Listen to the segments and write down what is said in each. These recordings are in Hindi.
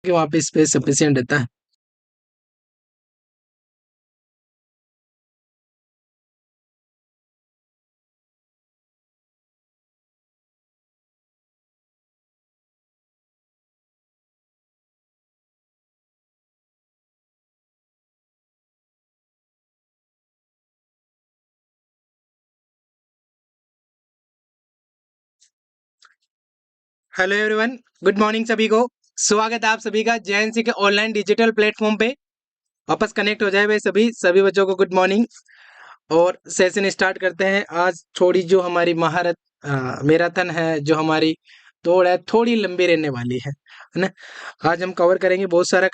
कि वहाँ पे स्पेस सफिशिएंट रहता है। हेलो एवरीवन, गुड मॉर्निंग सभी को। स्वागत है आप सभी का जेएनसी के ऑनलाइन डिजिटल प्लेटफॉर्म पे। वापस कनेक्ट हो जाए भाई सभी बच्चों को गुड मॉर्निंग। और सेशन स्टार्ट करते हैं। आज थोड़ी जो हमारी महारत मैराथन है, जो हमारी दौड़ है, थोड़ी लंबी रहने वाली है ना। आज हम कवर करेंगे बहुत सारा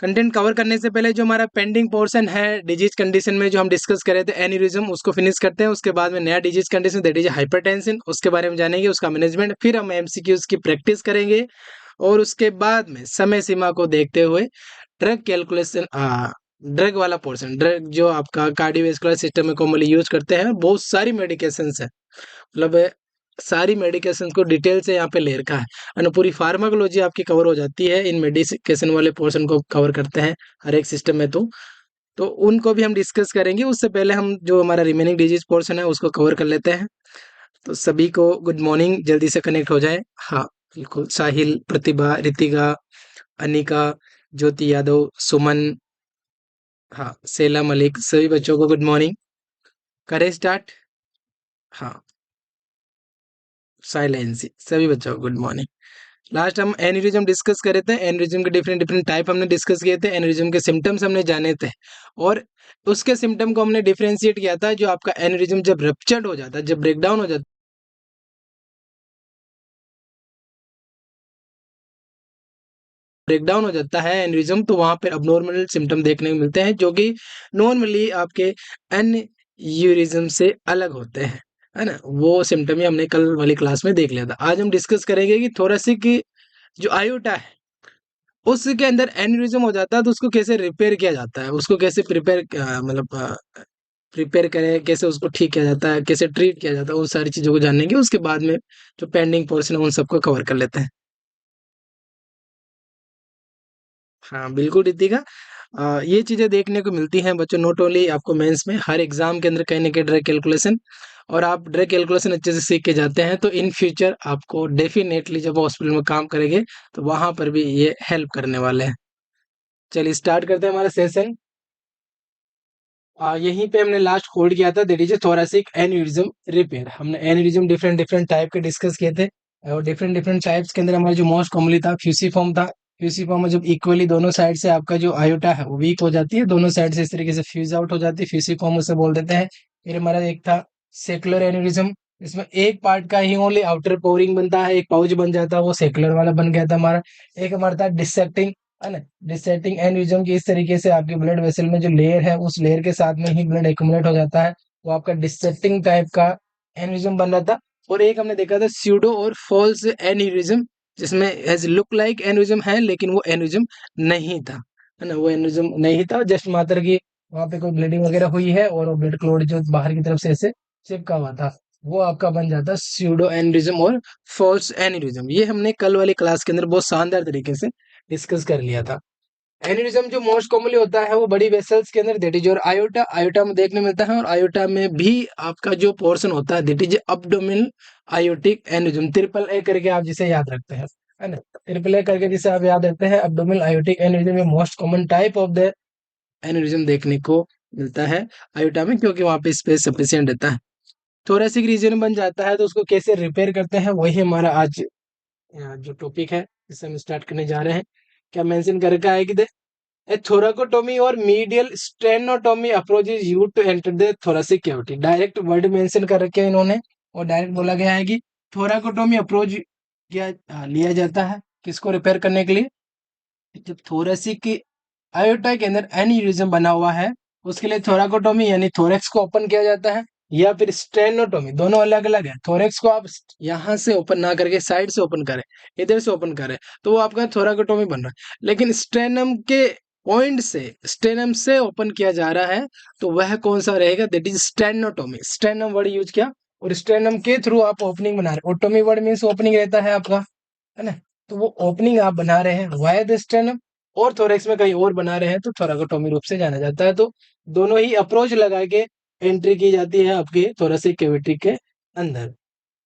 कंटेंट कवर करने से पहले जो हमारा पेंडिंग पोर्शन है डिजीज कंडीशन में, जो हम डिस्कस कर रहे थे एन्यूरिज्म, उसको फिनिश करते हैं। उसके बाद में नया disease condition that is hypertension, उसके बारे में जानेंगे, उसका मैनेजमेंट। फिर हम एमसीक्यूज की प्रैक्टिस करेंगे और उसके बाद में समय सीमा को देखते हुए ड्रग कैलकुलेशन, ड्रग वाला पोर्शन, ड्रग जो आपका कार्डियोवैस्कुलर सिस्टम में कॉमनली यूज करते हैं, बहुत सारी मेडिकेशंस है। मतलब सारी मेडिकेशन को डिटेल से यहाँ पे ले रखा है और पूरी फार्माकोलॉजी आपकी कवर हो जाती है। इन मेडिकेशन वाले पोर्शन को कवर करते हैं हर एक सिस्टम में, तो उनको भी हम डिस्कस करेंगे। उससे पहले हम जो हमारा रिमेनिंग डिजीज पोर्शन है उसको कवर कर लेते हैं। तो सभी को गुड मॉर्निंग, जल्दी से कनेक्ट हो जाए। हाँ बिल्कुल, साहिल, प्रतिभा, रितिका, अनिका, ज्योति यादव, सुमन, हाँ सेला मलिक, सभी बच्चों को गुड मॉर्निंग। करें स्टार्ट। हाँ साइलेंसी, सभी बच्चों को गुड मॉर्निंग। लास्ट हम एन्यूरिज्म डिस्कस करे थे। एन्यूरिज्म के डिफरेंट डिफरेंट टाइप हमने डिस्कस किए थे। एन्यूरिज्म के सिम्टम्स हमने जाने थे और उसके सिम्टम को हमने डिफरेंशिएट किया था। जो आपका एन्यूरिज्म जब रप्चर्ड हो जाता है, जब ब्रेकडाउन हो जाता है, एन्यूरिज्म, तो वहां पर अबनॉर्मल सिम्टम देखने को मिलते हैं जो कि नॉर्मली आपके एन्यूरिज्म से अलग होते हैं, है ना। वो सिम्टम ही हमने कल वाली क्लास में देख लिया था। आज हम डिस्कस करेंगे कि थोरेसिक जो आयोटा है उसके अंदर एन्यूरिज्म हो जाता है, तो उसको कैसे रिपेयर किया जाता है, उसको कैसे प्रिपेयर मतलब प्रिपेयर करें, कैसे उसको ठीक किया जाता है, कैसे ट्रीट किया जाता है, उन सारी चीजों को जानेंगे। उसके बाद में जो पेंडिंग पोर्शन है उन सबको कवर कर लेते हैं। हाँ बिल्कुल रितिका, ये चीजें देखने को मिलती हैं बच्चों, नॉट ओनली आपको मेंस में, हर एग्जाम के अंदर कहीं ना कहीं ड्रग कैलकुलेशन, और आप ड्रग कैलकुलेशन अच्छे से सीख के जाते हैं तो इन फ्यूचर आपको डेफिनेटली जब हॉस्पिटल में काम करेंगे तो वहां पर भी ये हेल्प करने वाले हैं। चलिए स्टार्ट करते हैं हमारा सेशन। यहीं पे हमने लास्ट होल्ड किया था, that is thoracic aneurysm repair. हमने एन्यूरिज्म डिफरेंट डिफरेंट टाइप के डिस्कस किए थे और डिफरेंट डिफरेंट टाइप्स के अंदर हमारा जो मोस्ट कॉमनली था फ्यूसीफॉर्म था। फ्यूसीफॉर्म में जब इक्वली दोनों साइड से आपका जो आयोटा है वो वीक हो जाती है, दोनों साइड से इस तरीके से फ्यूज आउट हो जाती है, फ्यूसीफॉर्म उसे बोल देते हैं। फिर हमारा एक था सेकुलर एन्यूरिज्म, इसमें एक पार्ट का ही ओनली आउटर पोरिंग बनता है, एक पाउच बन जाता है, वो सेकुलर वाला बन गया था हमारा। एक हमारा था डिसेक्टिंग, है ना। डिसेक्टिंग एन्यूरिज्म की इस तरीके से आपके ब्लड वेसल में जो लेयर है उस लेयर के साथ में ही ब्लड एक्युमुलेट हो जाता है, वो आपका डिसेक्टिंग टाइप का एन्यूरिज्म बन रहा था। और एक हमने देखा था स्यूडो और फॉल्स एन्यूरिज्म, जिसमें एज लुक लाइक एन्यूरिज्म है लेकिन वो एन्यूरिज्म नहीं था, है ना। वो एन्यूरिज्म नहीं था, जस्ट मात्र की वहां पे कोई ब्लीडिंग वगैरह हुई है और वो ब्लड क्लॉट जो बाहर की तरफ से ऐसे चिपका हुआ था, वो आपका बन जाता स्यूडो एन्यूरिज्म और फॉल्स एन्यूरिज्म। ये हमने कल वाली क्लास के अंदर बहुत शानदार तरीके से डिस्कस कर लिया था। एन्यूरिज्म जो मोस्ट कॉमनली होता है वो बड़ी वेसल्स के अंदर, दैट इज और आयोटा, आयोटा में देखने मिलता है। और आयोटा में भी आपका जो पोर्शन होता है that is abdominal aortic aneurysm, triple A करके आप जिसे याद रखते हैं, है ना। ट्रिपल ए करके जिसे आप याद रखते हैं, abdominal aortic aneurysm most common type of the aneurysm देखने को मिलता है आयोटा में, क्योंकि वहां पे स्पेस सफिशिएंट रहता है। थोरेसिक रीजन बन जाता है तो उसको कैसे रिपेयर करते हैं, वही हमारा आज जो टॉपिक है जिसे हम स्टार्ट करने जा रहे हैं। क्या मेंशन कर रखा है कि a thoracotomy or medial sternotomy approach is used to enter the thoracic cavity। Direct word mention कर रखे हैं इन्होंने और डायरेक्ट बोला गया है कि थोराकोटोमी अप्रोच किया लिया जाता है किसको रिपेयर करने के लिए, जब थोरेसिक की आयोटा के अंदर एन्यूरिज्म बना हुआ है उसके लिए थोराकोटोमी यानी थोरेक्स को ओपन किया जाता है, या फिर स्टेनोटोमी, दोनों अलग अलग है। थोरेक्स को आप यहाँ से ओपन ना करके साइड से ओपन करें, इधर से ओपन करें, तो वो आपका थोराकोटोमी बन रहा है। लेकिन स्टेनम के पॉइंट से, स्टेनम से ओपन किया जा रहा है तो वह कौन सा रहेगा, that is sternotomy. Sternum word use किया और स्टेनम के थ्रू आप ओपनिंग बना रहे, ओटोमी वर्ड मीन्स ओपनिंग रहता है आपका, है ना। तो वो ओपनिंग आप बना रहे हैं वाया द स्टेनम, और थोरेक्स में कहीं और बना रहे हैं तो थोरैकोटोमी रूप से जाना जाता है। तो दोनों ही अप्रोच लगा के एंट्री की जाती है आपके थोरेसिक कैविटी के अंदर।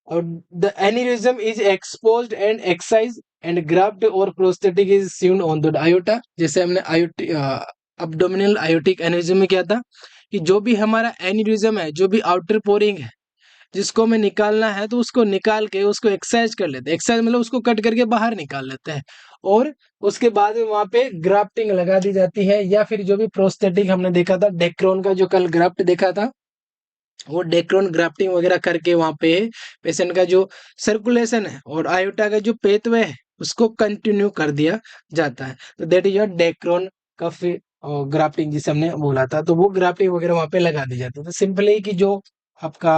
और the aneurysm is exposed and excise and graft और prosthetic is sewed on the aorta. जैसे हमने आयोटी अब्डोमिनल आयोटिक एन्यूरिज्म में क्या था कि जो भी हमारा एन्यूरिज्म है, जो भी आउटर पोरिंग है, जिसको हमें निकालना है तो उसको निकाल के उसको एक्सरसाइज कर लेते हैं। एक्सरसाइज मतलब उसको कट करके बाहर निकाल लेते हैं, और उसके बाद में वहां पे ग्राफ्टिंग लगा दी जाती है, या फिर जो भी प्रोस्थेटिक हमने देखा था डेक्रोन का, जो कल ग्राफ्ट देखा था, वो डेक्रोन ग्राफ्टिंग वगैरह करके वहां पे पेशेंट का जो सर्कुलेशन है और आयोटा का जो पेथवे है उसको कंटिन्यू कर दिया जाता है। तो that is your Dacron cuff grafting जिसे हमने बोला था, तो वो ग्राफ्टिंग वगैरह वहां पे लगा दी जाती है। तो सिंपली कि जो आपका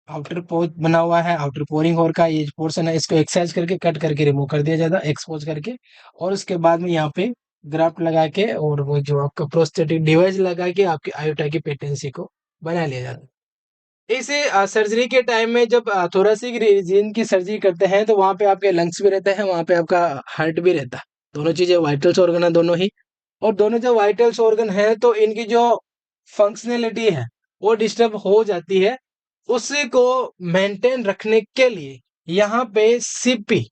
आउटर पोर्ट बना हुआ है, आउटर पोरिंग होल का ये पोर्शन है, इसको एक्सरसाइज करके कट करके रिमूव कर दिया जाता है एक्सपोज करके, और उसके बाद में यहाँ पे ग्राफ्ट लगा के और वो जो आपका प्रोस्थेटिक डिवाइस लगा के आपके आयोटा की पेटेंसी को बना लिया जाता है। इसे सर्जरी के टाइम में जब थोरेसिक रीजन की सर्जरी करते हैं तो वहां पे आपके लंग्स भी रहते हैं, वहां पे आपका हार्ट भी रहता है, दोनों चीजें वाइटल्स ऑर्गन है दोनों ही। और दोनों जो वाइटल्स ऑर्गन है तो इनकी जो फंक्शनैलिटी है वो डिस्टर्ब हो जाती है। उसी को मेंटेन रखने के लिए यहाँ पे सीपी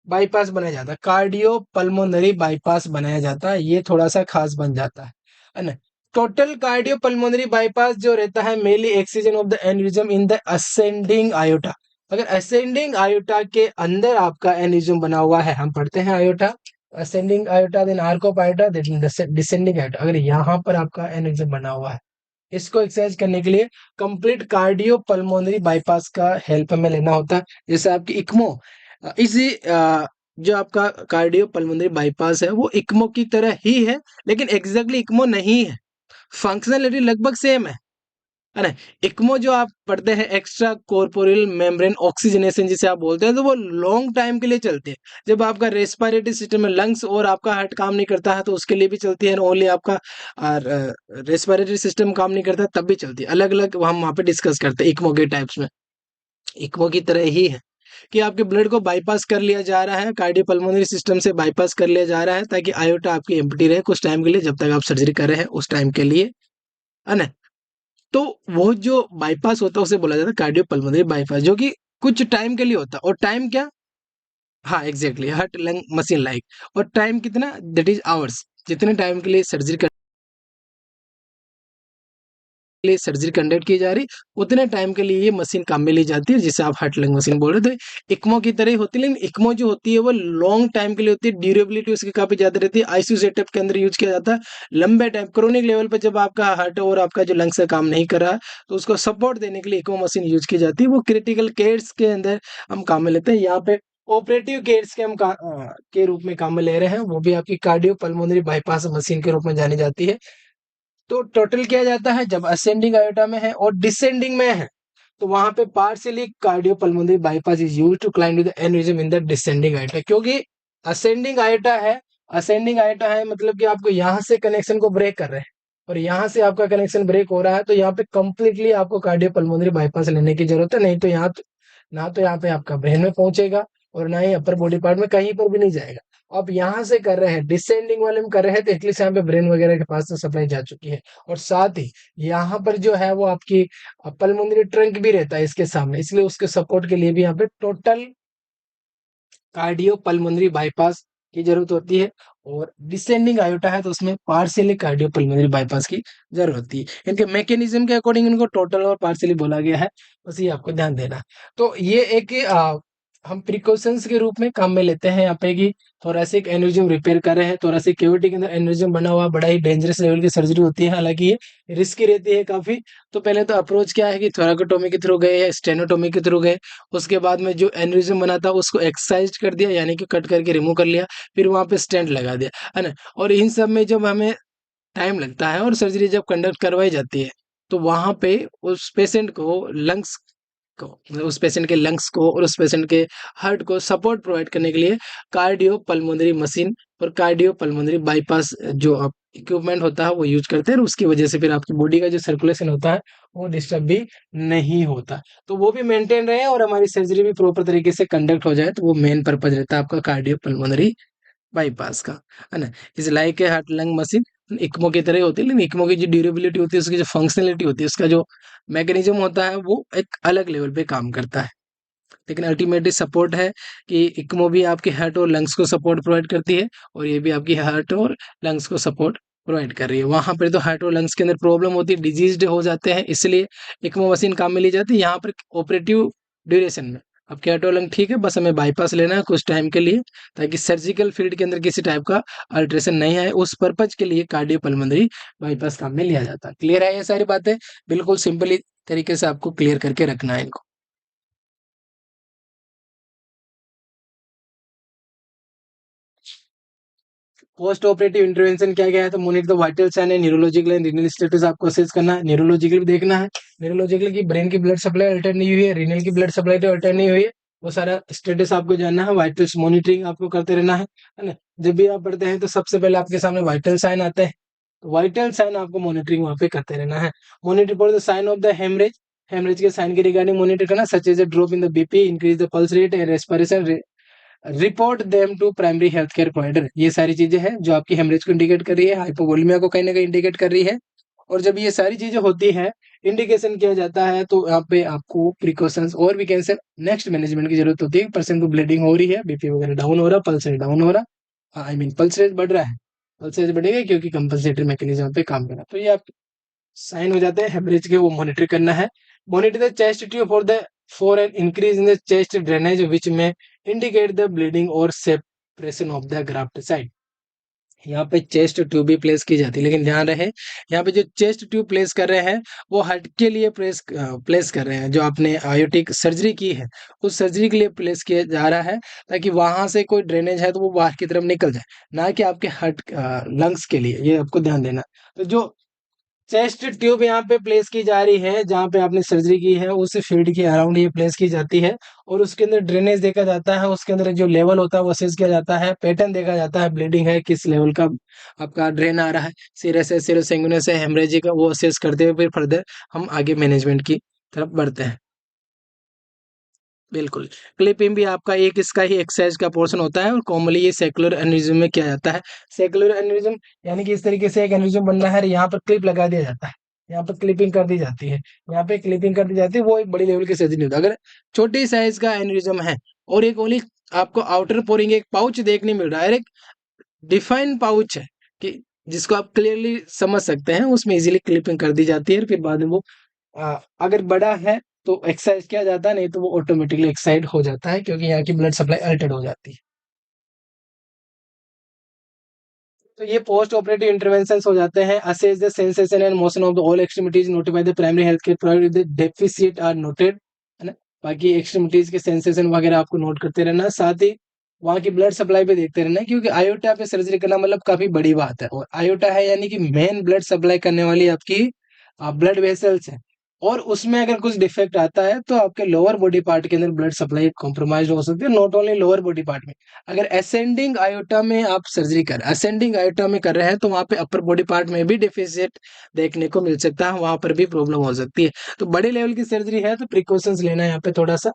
बाईपास बनाया जाता है, कार्डियो पल्मोनरी बाईपास बनाया जाता है, ये थोड़ा सा खास बन जाता है ना। टोटल कार्डियो पल्मोनरी बाईपास जो रहता है mainly excision of the aneurysm in the ascending iota. अगर असेंडिंग आयोटा के अंदर आपका एन्यूरिज्म बना हुआ है, हम पढ़ते हैं aorta ascending aorta then arch of aorta then descending aorta, अगर यहाँ पर आपका एन्यूरिज्म बना हुआ है, इसको एक्सरसाइज करने के लिए कंप्लीट कार्डियो पल्मोनरी बाईपास का हेल्प हमें लेना होता है। जैसे आपकी इक्मो इसी जो आपका कार्डियो पल्मोनरी बाईपास है वो इक्मो की तरह ही है, लेकिन एग्जैक्टली इक्मो नहीं है, फंक्शनलिटी लगभग सेम है ना। इक्मो जो आप पढ़ते हैं एक्स्ट्रा कॉर्पोरियल मेम्ब्रेन ऑक्सीजनेशन जिसे आप बोलते हैं, तो वो लॉन्ग टाइम के लिए चलती है। जब आपका रेस्पिरेटरी सिस्टम में लंग्स और आपका हार्ट काम नहीं करता है तो उसके लिए भी चलती है, ओनली आपका रेस्पिरेटरी सिस्टम काम नहीं करता तब भी चलती है। अलग अलग हम वहाँ पे डिस्कस करते हैं इक्मो के टाइप्स में। इक्मो की तरह ही है कि आपके ब्लड को बाईपास कर लिया जा रहा है, कार्डियोपल्मोनरी सिस्टम से बाईपास कर लिया जा रहा है ताकि आयोटा आपकी एम्प्टी रहे कुछ टाइम के लिए, जब तक आप सर्जरी कर रहे हैं उस टाइम के लिए, है ना। तो वो जो बाईपास होता है उसे बोला जाता है कार्डियोपल्मोनरी बाईपास, जो कि कुछ टाइम के लिए होता है। और टाइम क्या, हाँ exactly heart lung machine like. और टाइम कितना, दैट इज आवर्स, जितने टाइम के लिए सर्जरी कंडक्ट की जा रही उतने टाइम के लिए ये मशीन काम में ली जाती है, जिसे आप हार्ट लंग मशीन बोल रहे थे। इक्मो की तरह ही होती है, लेकिन इक्मो जो होती है वो लॉन्ग टाइम के लिए होती है, ड्यूरेबिलिटी उसकी काफी ज्यादा रहती है, आईसीयू सेटअप के अंदर यूज किया जाता है लंबे टाइम क्रोनिक लेवल पर। जब आपका हार्ट और आपका जो लंग्स का काम नहीं कर रहा है तो उसको सपोर्ट देने के लिए इक्मो मशीन यूज की जाती है, वो क्रिटिकल केयर्स के अंदर हम काम में लेते हैं। यहाँ पे ऑपरेटिव केयर्स के के रूप में काम में ले रहे हैं, वो भी आपकी कार्डियो पल्मोनरी बाईपास मशीन के रूप में जानी जाती है। तो टोटल किया जाता है जब असेंडिंग आयोटा में है और डिसेंडिंग में है, तो वहां पे partially cardiopulmonary bypass is used to clamp to the aneurysm in the descending aorta. क्योंकि असेंडिंग आयोटा है, असेंडिंग आयोटा है मतलब कि आपको यहाँ से कनेक्शन को ब्रेक कर रहे हैं और यहाँ से आपका कनेक्शन ब्रेक हो रहा है, तो यहाँ पे कंप्लीटली आपको कार्डियोपल्मोनरी बाईपास लेने की जरूरत है। नहीं तो यहाँ ना तो यहाँ पे आपका ब्रेन में पहुंचेगा और ना ही अपर बॉडी पार्ट में, कहीं पर भी नहीं जाएगा। आप यहाँ से कर रहे हैं डिसेंडिंग वाले में कर रहे हैं तो एटलीस्ट यहाँ पे ब्रेन वगैरह के पास तो सप्लाई जा चुकी है, और साथ ही यहाँ पर जो है वो आपकी पल्मोनरी ट्रंक भी रहता है इसके सामने, इसलिए उसके सपोर्ट के लिए भी यहाँ पे टोटल कार्डियो पल्मोनरी बाईपास की जरूरत होती है। और डिसेंडिंग आयोटा है तो उसमें पार्शियली कार्डियो पल्मोनरी बाईपास की जरूरत होती है। इनके मैकेनिज्म के अकॉर्डिंग इनको टोटल और पार्शियली बोला गया है, बस ये आपको ध्यान देना। तो ये एक हम प्रिकॉशंस के रूप में काम में लेते हैं यहाँ पे कि थोरेसिक एन्यूरिज्म रिपेयर कर रहे हैं, थोरेसिक कैविटी के अंदर एन्यूरिज्म बना हुआ, बड़ा ही डेंजरस लेवल की सर्जरी होती है, हालांकि ये रिस्की रहती है काफी। तो पहले तो अप्रोच क्या है कि थोरैकोटोमी के थ्रू गए या स्टेनोटोमी के थ्रू गए, उसके बाद में जो एन्यूरिज्म बना था उसको एक्ससाइज कर दिया, यानी कि कट करके रिमूव कर लिया, फिर वहां पे स्टेंट लगा दिया, है ना। और इन सब में जब हमें टाइम लगता है और सर्जरी जब कंडक्ट करवाई जाती है तो वहां पे उस पेशेंट को लंग्स को, मतलब उस पेशेंट के लंग्स को और उस पेशेंट के हार्ट को सपोर्ट प्रोवाइड करने के लिए कार्डियो पल्मोनरी मशीन और कार्डियो पल्मोनरी बाईपास जो आप इक्विपमेंट होता है वो यूज करते हैं, और उसकी वजह से फिर आपकी बॉडी का जो सर्कुलेशन होता है वो डिस्टर्ब भी नहीं होता, तो वो भी मेंटेन रहे और हमारी सर्जरी भी प्रॉपर तरीके से कंडक्ट हो जाए, तो वो मेन पर्पज रहता है आपका कार्डियो पल्मोनरी बाईपास का, है ना। Is like a heart lung machine, ECMO की तरह होती है, लेकिन इक्मो की जो ड्यूरेबिलिटी होती है, उसकी जो फंक्शनलिटी होती है, उसका जो मैकेनिज्म होता है वो एक अलग लेवल पे काम करता है। लेकिन अल्टीमेटली सपोर्ट है कि इक्मो भी आपके हार्ट और लंग्स को सपोर्ट प्रोवाइड करती है, और ये भी आपकी हार्ट और लंग्स को सपोर्ट प्रोवाइड कर रही है। वहां पर तो हार्ट और लंग्स के अंदर प्रॉब्लम होती है, डिजीज्ड हो जाते हैं, इसलिए इक्मो मशीन काम में ली जाती है। यहाँ पर ऑपरेटिव ड्यूरेशन में आपके हार्ट और लंग ठीक है, बस हमें बाईपास लेना है कुछ टाइम के लिए, ताकि सर्जिकल फील्ड के अंदर किसी टाइप का अल्ट्रेशन नहीं आए, उस पर्पज के लिए कार्डियो पल्मोनरी बाईपास काम में लिया जाता है। क्लियर है ये सारी बातें? बिल्कुल सिंपली तरीके से आपको क्लियर करके रखना है इनको। पोस्ट ऑपरेटिव इंटरवेंशन क्या क्या है, तो मोनिटर द वाइटल साइन है, न्यूरोलॉजिकल एंड रीनल स्टेटस आपको असेस करना है, न्यूरोलॉजिकल भी देखना है, न्यूरोलॉजिकल की ब्रेन की ब्लड सप्लाई अल्टर नहीं हुई है, रीनल की ब्लड सप्लाई तो अल्टर नहीं हुई है, वो सारा स्टेटस आपको जानना है, वाइटल्स मॉनिटरिंग आपको करते रहना है ना। जब भी आप पढ़ते हैं तो सबसे पहले आपके सामने वाइटल साइन आते हैं, तो वाइटल साइन आपको मॉनिटरिंग वहां पे करते रहना है। Monitor for the sign of the haemorrhage, haemorrhage के साइन के रिगार्डिंग मॉनिटर करना, such as a drop in the BP, increase the pulse rate and respiration, report them to primary health care provider. ये सारी चीजें हैं जो आपकी हेमरेज को इंडिकेट कर रही है, हाइपोवोलेमिया को कहीं ना कहीं इंडिकेट कर रही है, और जब ये सारी चीजें होती है, इंडिकेशन किया जाता है, तो यहाँ पे आपको प्रिकॉशंस और भी कैंसर नेक्स्ट मैनेजमेंट की जरूरत होती है। पर्सन को ब्लीडिंग हो रही है, बीपी वगैरह डाउन हो रहा है, पल्स रेट डाउन हो रहा, आई मीन पल्स रेट बढ़ रहा है, पल्स रेट बढ़ेगा क्योंकि कंपनसेटरी मैकेनिज्म पे काम कर रहा है, तो ये आप साइन हो जाते हैं हेमरेज के, वो मॉनिटर करना है। Monitor the chest tube for an increase in the chest drainage which may indicate the bleeding और separation of the graft side. यहाँ पे चेस्ट ट्यूब भी प्लेस की जाती है, लेकिन ध्यान रहे यहाँ पे जो चेस्ट ट्यूब प्लेस कर रहे हैं वो हार्ट के लिए प्लेस कर रहे हैं, जो आपने आयोटिक सर्जरी की है उस सर्जरी के लिए प्लेस किया जा रहा है, ताकि वहां से कोई ड्रेनेज है तो वो बाहर की तरफ निकल जाए, ना कि आपके हार्ट लंग्स के लिए, ये आपको ध्यान देना। तो जो चेस्ट ट्यूब यहाँ पे प्लेस की जा रही है, जहाँ पे आपने सर्जरी की है उस फील्ड के अराउंड ये प्लेस की जाती है, और उसके अंदर ड्रेनेज देखा जाता है, उसके अंदर जो लेवल होता है वो असेस किया जाता है, पैटर्न देखा जाता है, ब्लीडिंग है किस लेवल का आपका ड्रेन आ रहा है, सीरस है, सीरोसेंगुइनस है, हेमरेजिक का, वो असेस करते हुए फिर फर्दर हम आगे मैनेजमेंट की तरफ बढ़ते हैं। बिल्कुल। क्लिपिंग भी आपका एक इसका ही एक्सरसाइज का पोर्शन होता है, और कॉमनली ये सेक्युलर एन्युरिज्म में किया जाता है। सेक्युलर एन्युरिज्म यानी कि इस तरीके से एक एन्युरिज्म बन रहा है, यहाँ पर क्लिप लगा दिया जाता है, यहाँ पर क्लिपिंग कर दी जाती है, यहाँ पे क्लिपिंग कर दी जाती है, वो एक बड़ी लेवल की सर्जरी नहीं होता। अगर छोटी साइज का एन्युरिज्म है और एक ओनली आपको आउटर पोरिंग एक पाउच देखने मिल रहा है, एक डिफाइंड पाउच है कि जिसको आप क्लियरली समझ सकते हैं, उसमें इजीली क्लिपिंग कर दी जाती है, और फिर बाद में वो अगर बड़ा है तो एक्सरसाइज किया जाता है, नहीं तो वो ऑटोमेटिकली एक्साइड हो जाता है, क्योंकि यहाँ की ब्लड सप्लाई अल्टेड हो जाती है। तो ये पोस्ट ऑपरेटिव इंटरवेंशन हो जाते हैं। Assess the sensation and motion of the all extremities noted by the primary health care provider, the deficit are noted, है ना। बाकी एक्सट्रीमिटीज के सेंसेशन वगैरह आपको नोट करते रहना, साथ ही वहाँ की ब्लड सप्लाई पे देखते रहना, क्योंकि आयोटा पे सर्जरी करना मतलब काफी बड़ी बात है, और आयोटा है यानी कि मेन ब्लड सप्लाई करने वाली आपकी ब्लड वेसल्स है, और उसमें अगर कुछ डिफेक्ट आता है तो आपके लोअर बॉडी पार्ट के अंदर ब्लड सप्लाई कॉम्प्रोमाइज हो सकती है, not only lower body part में। अगर असेंडिंग आयोटा में आप सर्जरी कर असेंडिंग आयोटा में कर रहे हैं, तो वहां पे अपर बॉडी पार्ट में भी डिफिसिट देखने को मिल सकता है, वहां पर भी प्रॉब्लम हो सकती है। तो बड़े लेवल की सर्जरी है तो प्रिकॉशंस लेना यहाँ पे थोड़ा सा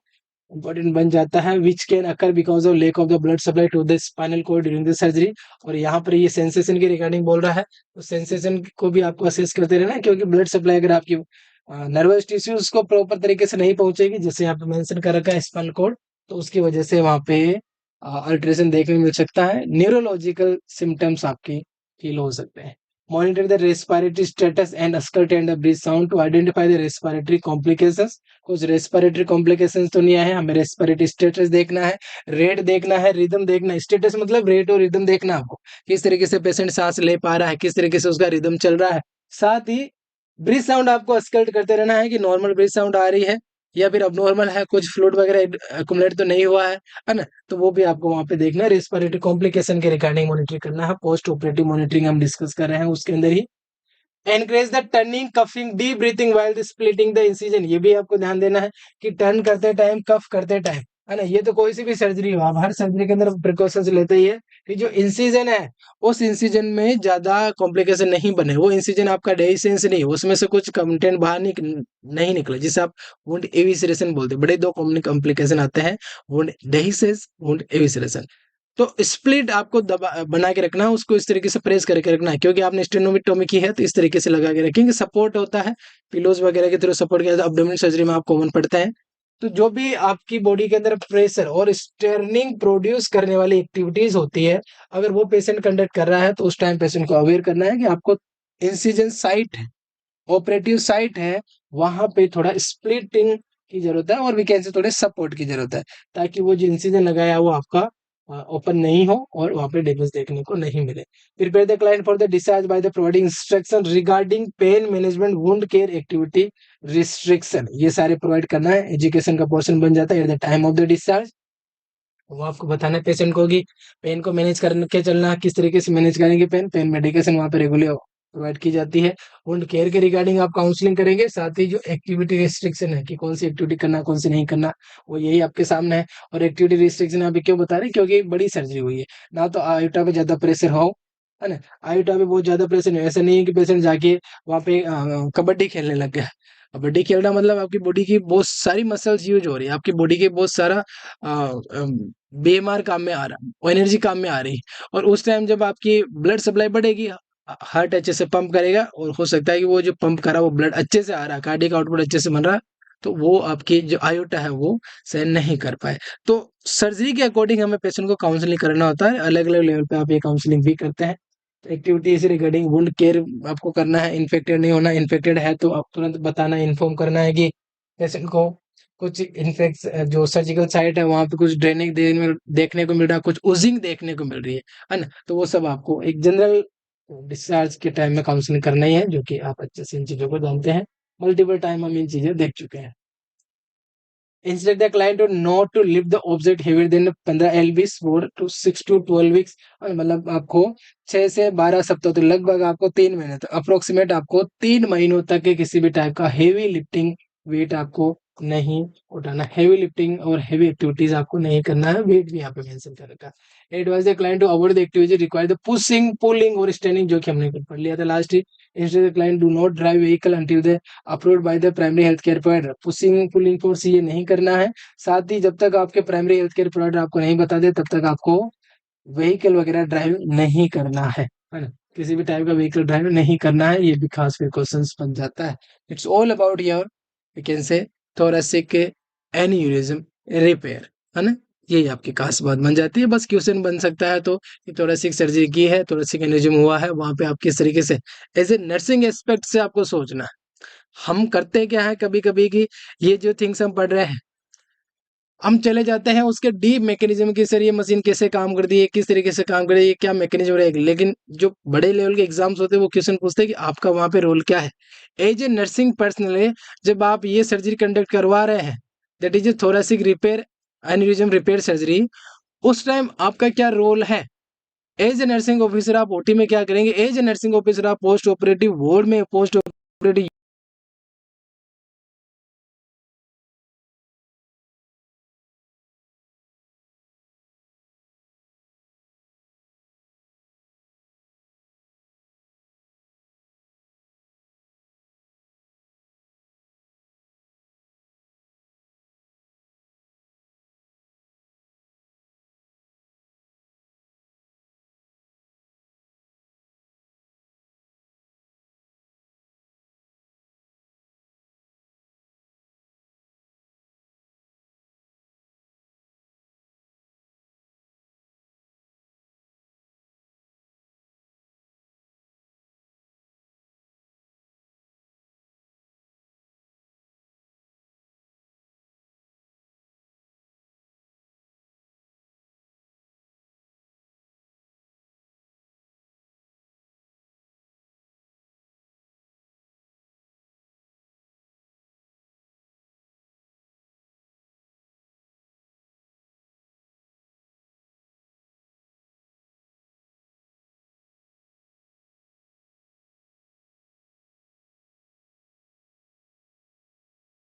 इंपॉर्टेंट बन जाता है, which can occur because of lack of the blood supply to the spinal cord during the surgery. और यहाँ पर ये सेंसेशन के रिगार्डिंग बोल रहा है, तो सेंसेशन को भी आपको असेस करते रहना, क्योंकि ब्लड सप्लाई अगर आपकी नर्वस टिश्यूज को प्रॉपर तरीके से नहीं पहुंचेगी, जैसे यहाँ पे मेंशन कर रखा है स्पाइनल कॉर्ड, तो उसकी वजह से वहां पे अल्ट्रेशन देखने को मिल सकता है, न्यूरोलॉजिकल सिम्टम्स आपकी फील हो सकते हैं। Monitor the respiratory status and auscultate and breath sound to identify the respiratory complications. कुछ रेस्पिरेटरी कॉम्प्लिकेशंस तो नहीं आए, हमें रेस्पिरेटरी स्टेटस देखना है, रेट देखना है, रिदम देखना है। स्टेटस मतलब रेट और रिदम देखना है आपको, किस तरीके से पेशेंट सांस ले पा रहा है, किस तरीके से उसका रिदम चल रहा है। साथ ही ब्रीथ साउंड आपको अस्कल्ट करते रहना है कि नॉर्मल ब्रीथ साउंड आ रही है या फिर अब नॉर्मल है, कुछ फ्लूइड वगैरह अकुमुलेट तो नहीं हुआ है ना। तो वो भी आपको वहां पे देखना है, रेस्पिरेटरी कॉम्प्लिकेशन के रिगार्डिंग मॉनिटरिंग करना है। पोस्ट ऑपरेटिव मॉनिटरिंग हम डिस्कस कर रहे हैं उसके अंदर ही। Encourage the turning, coughing, deep breathing while the splitting the incision. ये भी आपको ध्यान देना है कि टर्न करते टाइम, कफ करते टाइम, है ना, ये तो कोई सी भी सर्जरी हो, आप हर सर्जरी के अंदर प्रिकॉशंस लेते ही है कि जो इंसिजन है उस इंसिजन में ज्यादा कॉम्प्लिकेशन नहीं बने, वो इंसिजन आपका डेhiscence नहीं, उसमें से कुछ कंटेंट बाहर नहीं निकले, जिसे आप वुंड एविसरेशन बोलते हैं। बड़े दो कॉम्प्लिकेशन आते हैं, वुंड डेhiscence, वुंड एविसरेशन। तो स्प्लिट आपको दबा बना के रखना है, उसको इस तरीके से प्रेस करके रखना है, क्योंकि आपने स्टेनोमेटोमी की है तो इस तरीके से लगा के रखेंगे, सपोर्ट होता है पिलोज वगैरह के थ्रू सपोर्ट किया जाता है, अब्डोमिनल सर्जरी में आप कॉमन पड़ता है। तो जो भी आपकी बॉडी के अंदर प्रेशर और स्टर्निंग प्रोड्यूस करने वाली एक्टिविटीज होती है, अगर वो पेशेंट कंडक्ट कर रहा है तो उस टाइम पेशेंट को अवेयर करना है कि आपको इंसिजन साइट है, ऑपरेटिव साइट है, वहां पे थोड़ा स्प्लिटिंग की जरूरत है और वीकेंड से थोड़े सपोर्ट की जरूरत है, ताकि वो जो इंसिजन लगाया वो आपका ओपन नहीं हो और वहां पे डेमेज देखने को नहीं मिले। Prepare the client for the discharge by the providing instruction regarding pain management, wound care activity restriction, ये सारे प्रोवाइड करना है, एजुकेशन का पोर्शन बन जाता है at the time of the discharge. वो आपको बताना है पेशेंट को कि पेन को मैनेज करके चलना, किस तरीके से मैनेज करेंगे पेन, पेन मेडिकेशन वहाँ पे रेगुलर प्रोवाइड की जाती है। वुंड केयर के रिगार्डिंग आप काउंसलिंग करेंगे, साथ ही जो एक्टिविटी रिस्ट्रिक्शन है कि कौन सी एक्टिविटी करना कौन सी नहीं करना, वो यही आपके सामने है। और एक्टिविटी रिस्ट्रिक्शन अभी क्यों बता रहे हैं, क्योंकि बड़ी सर्जरी हुई है ना, तो आयोटा पे ज्यादा प्रेशर हो, है ना, आयोटा पे बहुत ज्यादा प्रेशर नहीं, ऐसा नहीं है कि पेशेंट जाके वहाँ पे कबड्डी खेलने लग गया। कबड्डी खेलना मतलब आपकी बॉडी की बहुत सारी मसल्स यूज हो रही है, आपकी बॉडी के बहुत सारा बीएमआर काम में आ रहा है, वो एनर्जी काम में आ रही है, और उस टाइम जब आपकी ब्लड सप्लाई बढ़ेगी, हार्ट अच्छे से पंप करेगा, और हो सकता है कि वो जो पंप करा वो ब्लड अच्छे से आ रहा है, कार्डियक आउटपुट अच्छे से बन रहा है, तो वो आपकी जो आयोटा है वो सहन नहीं कर पाए। तो सर्जरी के अकॉर्डिंग हमें पेशेंट को काउंसलिंग करना होता है, अलग अलग लेवल पे आप ये काउंसलिंग भी करते हैं। एक्टिविटी से रिगार्डिंग वुंड केयर आपको करना है, इन्फेक्टेड नहीं होना, इन्फेक्टेड है तो आप तुरंत बताना, इन्फॉर्म करना है कि पेशेंट को कुछ इन्फेक्ट जो सर्जिकल साइट है वहां पे कुछ ड्रेनिंग देखने को मिल रहा है, कुछ उजिंग देखने को मिल रही है ना, तो वो सब आपको एक जनरल डिस्चार्ज के टाइम में काउंसलिंग करना ही है, जो कि आप अच्छे से इन चीजों को जानते हैं, मल्टीपल टाइम हम इन चीजें देख चुके हैं। Instruct the client to not to lift the object heavier than 15 lbs for to 6 to 12 weeks, मतलब आपको 6 से 12 सप्ताह, तो लगभग आपको 3 महीने तक, अप्रोक्सीमेट आपको 3 महीनों तक के किसी भी टाइप का हेवी लिफ्टिंग वेट आपको नहीं उठाना, हेवी लिफ्टिंग और हेवी एक्टिविटीज आपको नहीं करना है, वेट भी यहाँ पे मेंशन कर रखा है। Advise the client to avoid the activity require the pushing, pulling और स्टैंडिंग, जो कि हमने पढ़ लिया था last. Instead the client do not drive vehicle until the approved by the primary health care provider, pushing pulling force ये नहीं करना है। साथ ही जब तक आपके प्राइमरी हेल्थ केयर प्रोवाइडर आपको नहीं बता दे तब तक आपको व्हीकल वगैरह ड्राइव नहीं करना है ना, किसी भी टाइप का व्हीकल ड्राइव नहीं करना है, ये भी खास प्रिकॉशंस बन जाता है। It's all about your, we can say, thoracic aneurysm repair, है ना, यही आपकी खास बात बन जाती है। बस क्वेश्चन बन सकता है तो कि थोरेसिक सर्जरी की है, थोरेसिक एन्यूरिज्म हुआ है, वहां पे आप किस तरीके से एज ए नर्सिंग एस्पेक्ट से आपको सोचना है। हम करते क्या है कभी कभी कि ये जो थिंग्स हम पढ़ रहे हैं, हम चले जाते हैं उसके डीप मैकेनिज्म के सर, ये मशीन कैसे काम करती है, किस तरीके से काम करती है, ये क्या मैकेनिज्म रहेगा, लेकिन जो बड़े लेवल के एग्जाम्स होते हैं वो क्वेश्चन पूछते हैं कि आपका वहां पे रोल क्या है एज ए नर्सिंग पर्सनल, जब आप ये सर्जरी कंडक्ट करवा रहे हैं, that is a thoracic repair aneurysm repair surgery, उस टाइम आपका क्या रोल है। एज ए नर्सिंग ऑफिसर आप ओटी में क्या करेंगे, एज ए नर्सिंग ऑफिसर आप पोस्ट ऑपरेटिव वार्ड में, post operative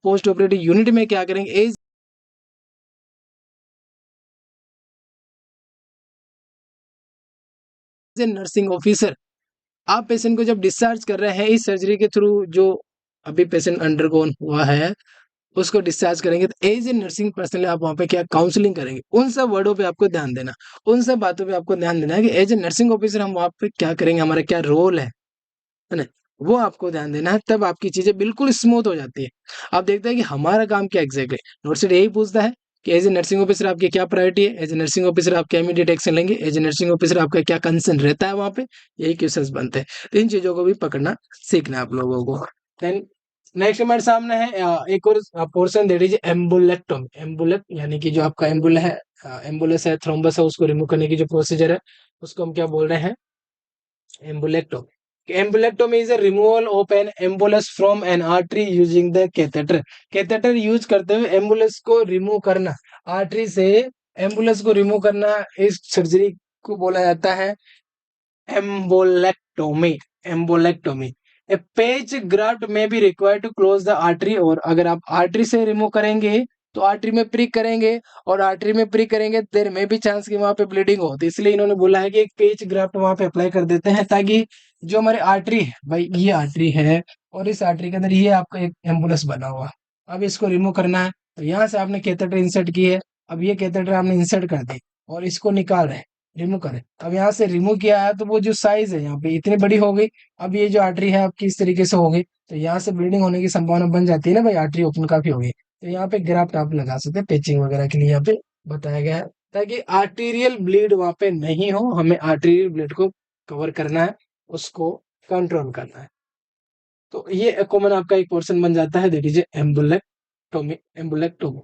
post operative unit में क्या करेंगे, एज ए नर्सिंग ऑफिसर आप पेशेंट को जब डिस्चार्ज कर रहे हैं इस सर्जरी के थ्रू, जो अभी पेशेंट अंडरगोन हुआ है उसको डिस्चार्ज करेंगे, तो एज ए नर्सिंग पर्सनल आप वहाँ पे क्या काउंसलिंग करेंगे, उन सब वर्डों पे आपको ध्यान देना, उन सब बातों पे आपको ध्यान देना है कि एज ए नर्सिंग ऑफिसर हम वहाँ पे क्या करेंगे, हमारा क्या रोल है ना, वो आपको ध्यान देना है, तब आपकी चीजें बिल्कुल स्मूथ हो जाती है। आप देखते हैं कि हमारा काम क्या एग्जैक्टली, नोट सेट यही पूछता है कि एज ए नर्सिंग ऑफिसर आपकी क्या प्रायोरिटी है, एज ए नर्सिंग ऑफिसर आप क्या इमीडिएट एक्शन लेंगे, एज ए नर्सिंग ऑफिसर आपका क्या कंसर्न रहता है वहाँ पे, यही क्वेश्चंस बनते हैं। तो इन चीजों को भी पकड़ना सीखना है आप लोगों को। देन नेक्स्ट हमारे सामने है एक और पोर्शन दे दीजिए, एम्बुलेक्टोमी। एम्बुलेक्ट यानी कि जो आपका एम्बुल है, एम्बुलस है, थ्रोम्बस है, उसको रिमूव करने की जो प्रोसीजर है उसको हम क्या बोल रहे हैं, एम्बुलेक्टोमी। एम्बुलेक्टोमी is a removal of an embolus from an artery using the catheter। Catheter use करते हुए एम्बुलस को रिमूव करना, आर्टरी से एम्बुलस को रिमूव करना, इस सर्जरी को बोला जाता है एम्बोलेक्टोमी। एम्बोलेक्टोमी। ए पेच ग्राफ्ट में भी required to close the artery, और अगर आप आर्टरी से रिमूव करेंगे तो आर्टरी में प्रिक करेंगे, और आर्टरी में प्रिक करेंगे देर में भी चांस कि वहां पे ब्लीडिंग हो, तो इसलिए इन्होंने बोला है कि एक पेच ग्राफ्ट वहां पे अप्लाई कर देते हैं, ताकि जो हमारी आर्टरी है, भाई ये आर्टरी है और इस आर्टरी के अंदर ये आपका एक एम्बुलस बना हुआ, अब इसको रिमूव करना है तो यहाँ से आपने कैथेटर इंसर्ट की है, अब ये कैथेटर आपने इंसर्ट कर दी और इसको निकाल रहे हैं, रिमूव करें, अब यहाँ से रिमूव किया है तो वो जो साइज है यहाँ पे इतनी बड़ी हो गई, अब ये जो आर्टरी है आपकी इस तरीके से हो गई, तो यहाँ से ब्लीडिंग होने की संभावना बन जाती है ना भाई, आर्टरी ओपन काफी हो गई, तो यहाँ पे ग्राफ्ट आप लगा सकते हैं पेचिंग वगैरह के लिए, यहाँ पे बताया गया है, ताकि आर्टीरियल ब्लीड वहां पे नहीं हो, हमें आर्टीरियल ब्लीड को कवर करना है, उसको कंट्रोल करना है। तो ये कॉमन आपका एक पोर्शन बन जाता है, दैट इज एम्बुलेक्टोमी। एम्बुलेक्टोमी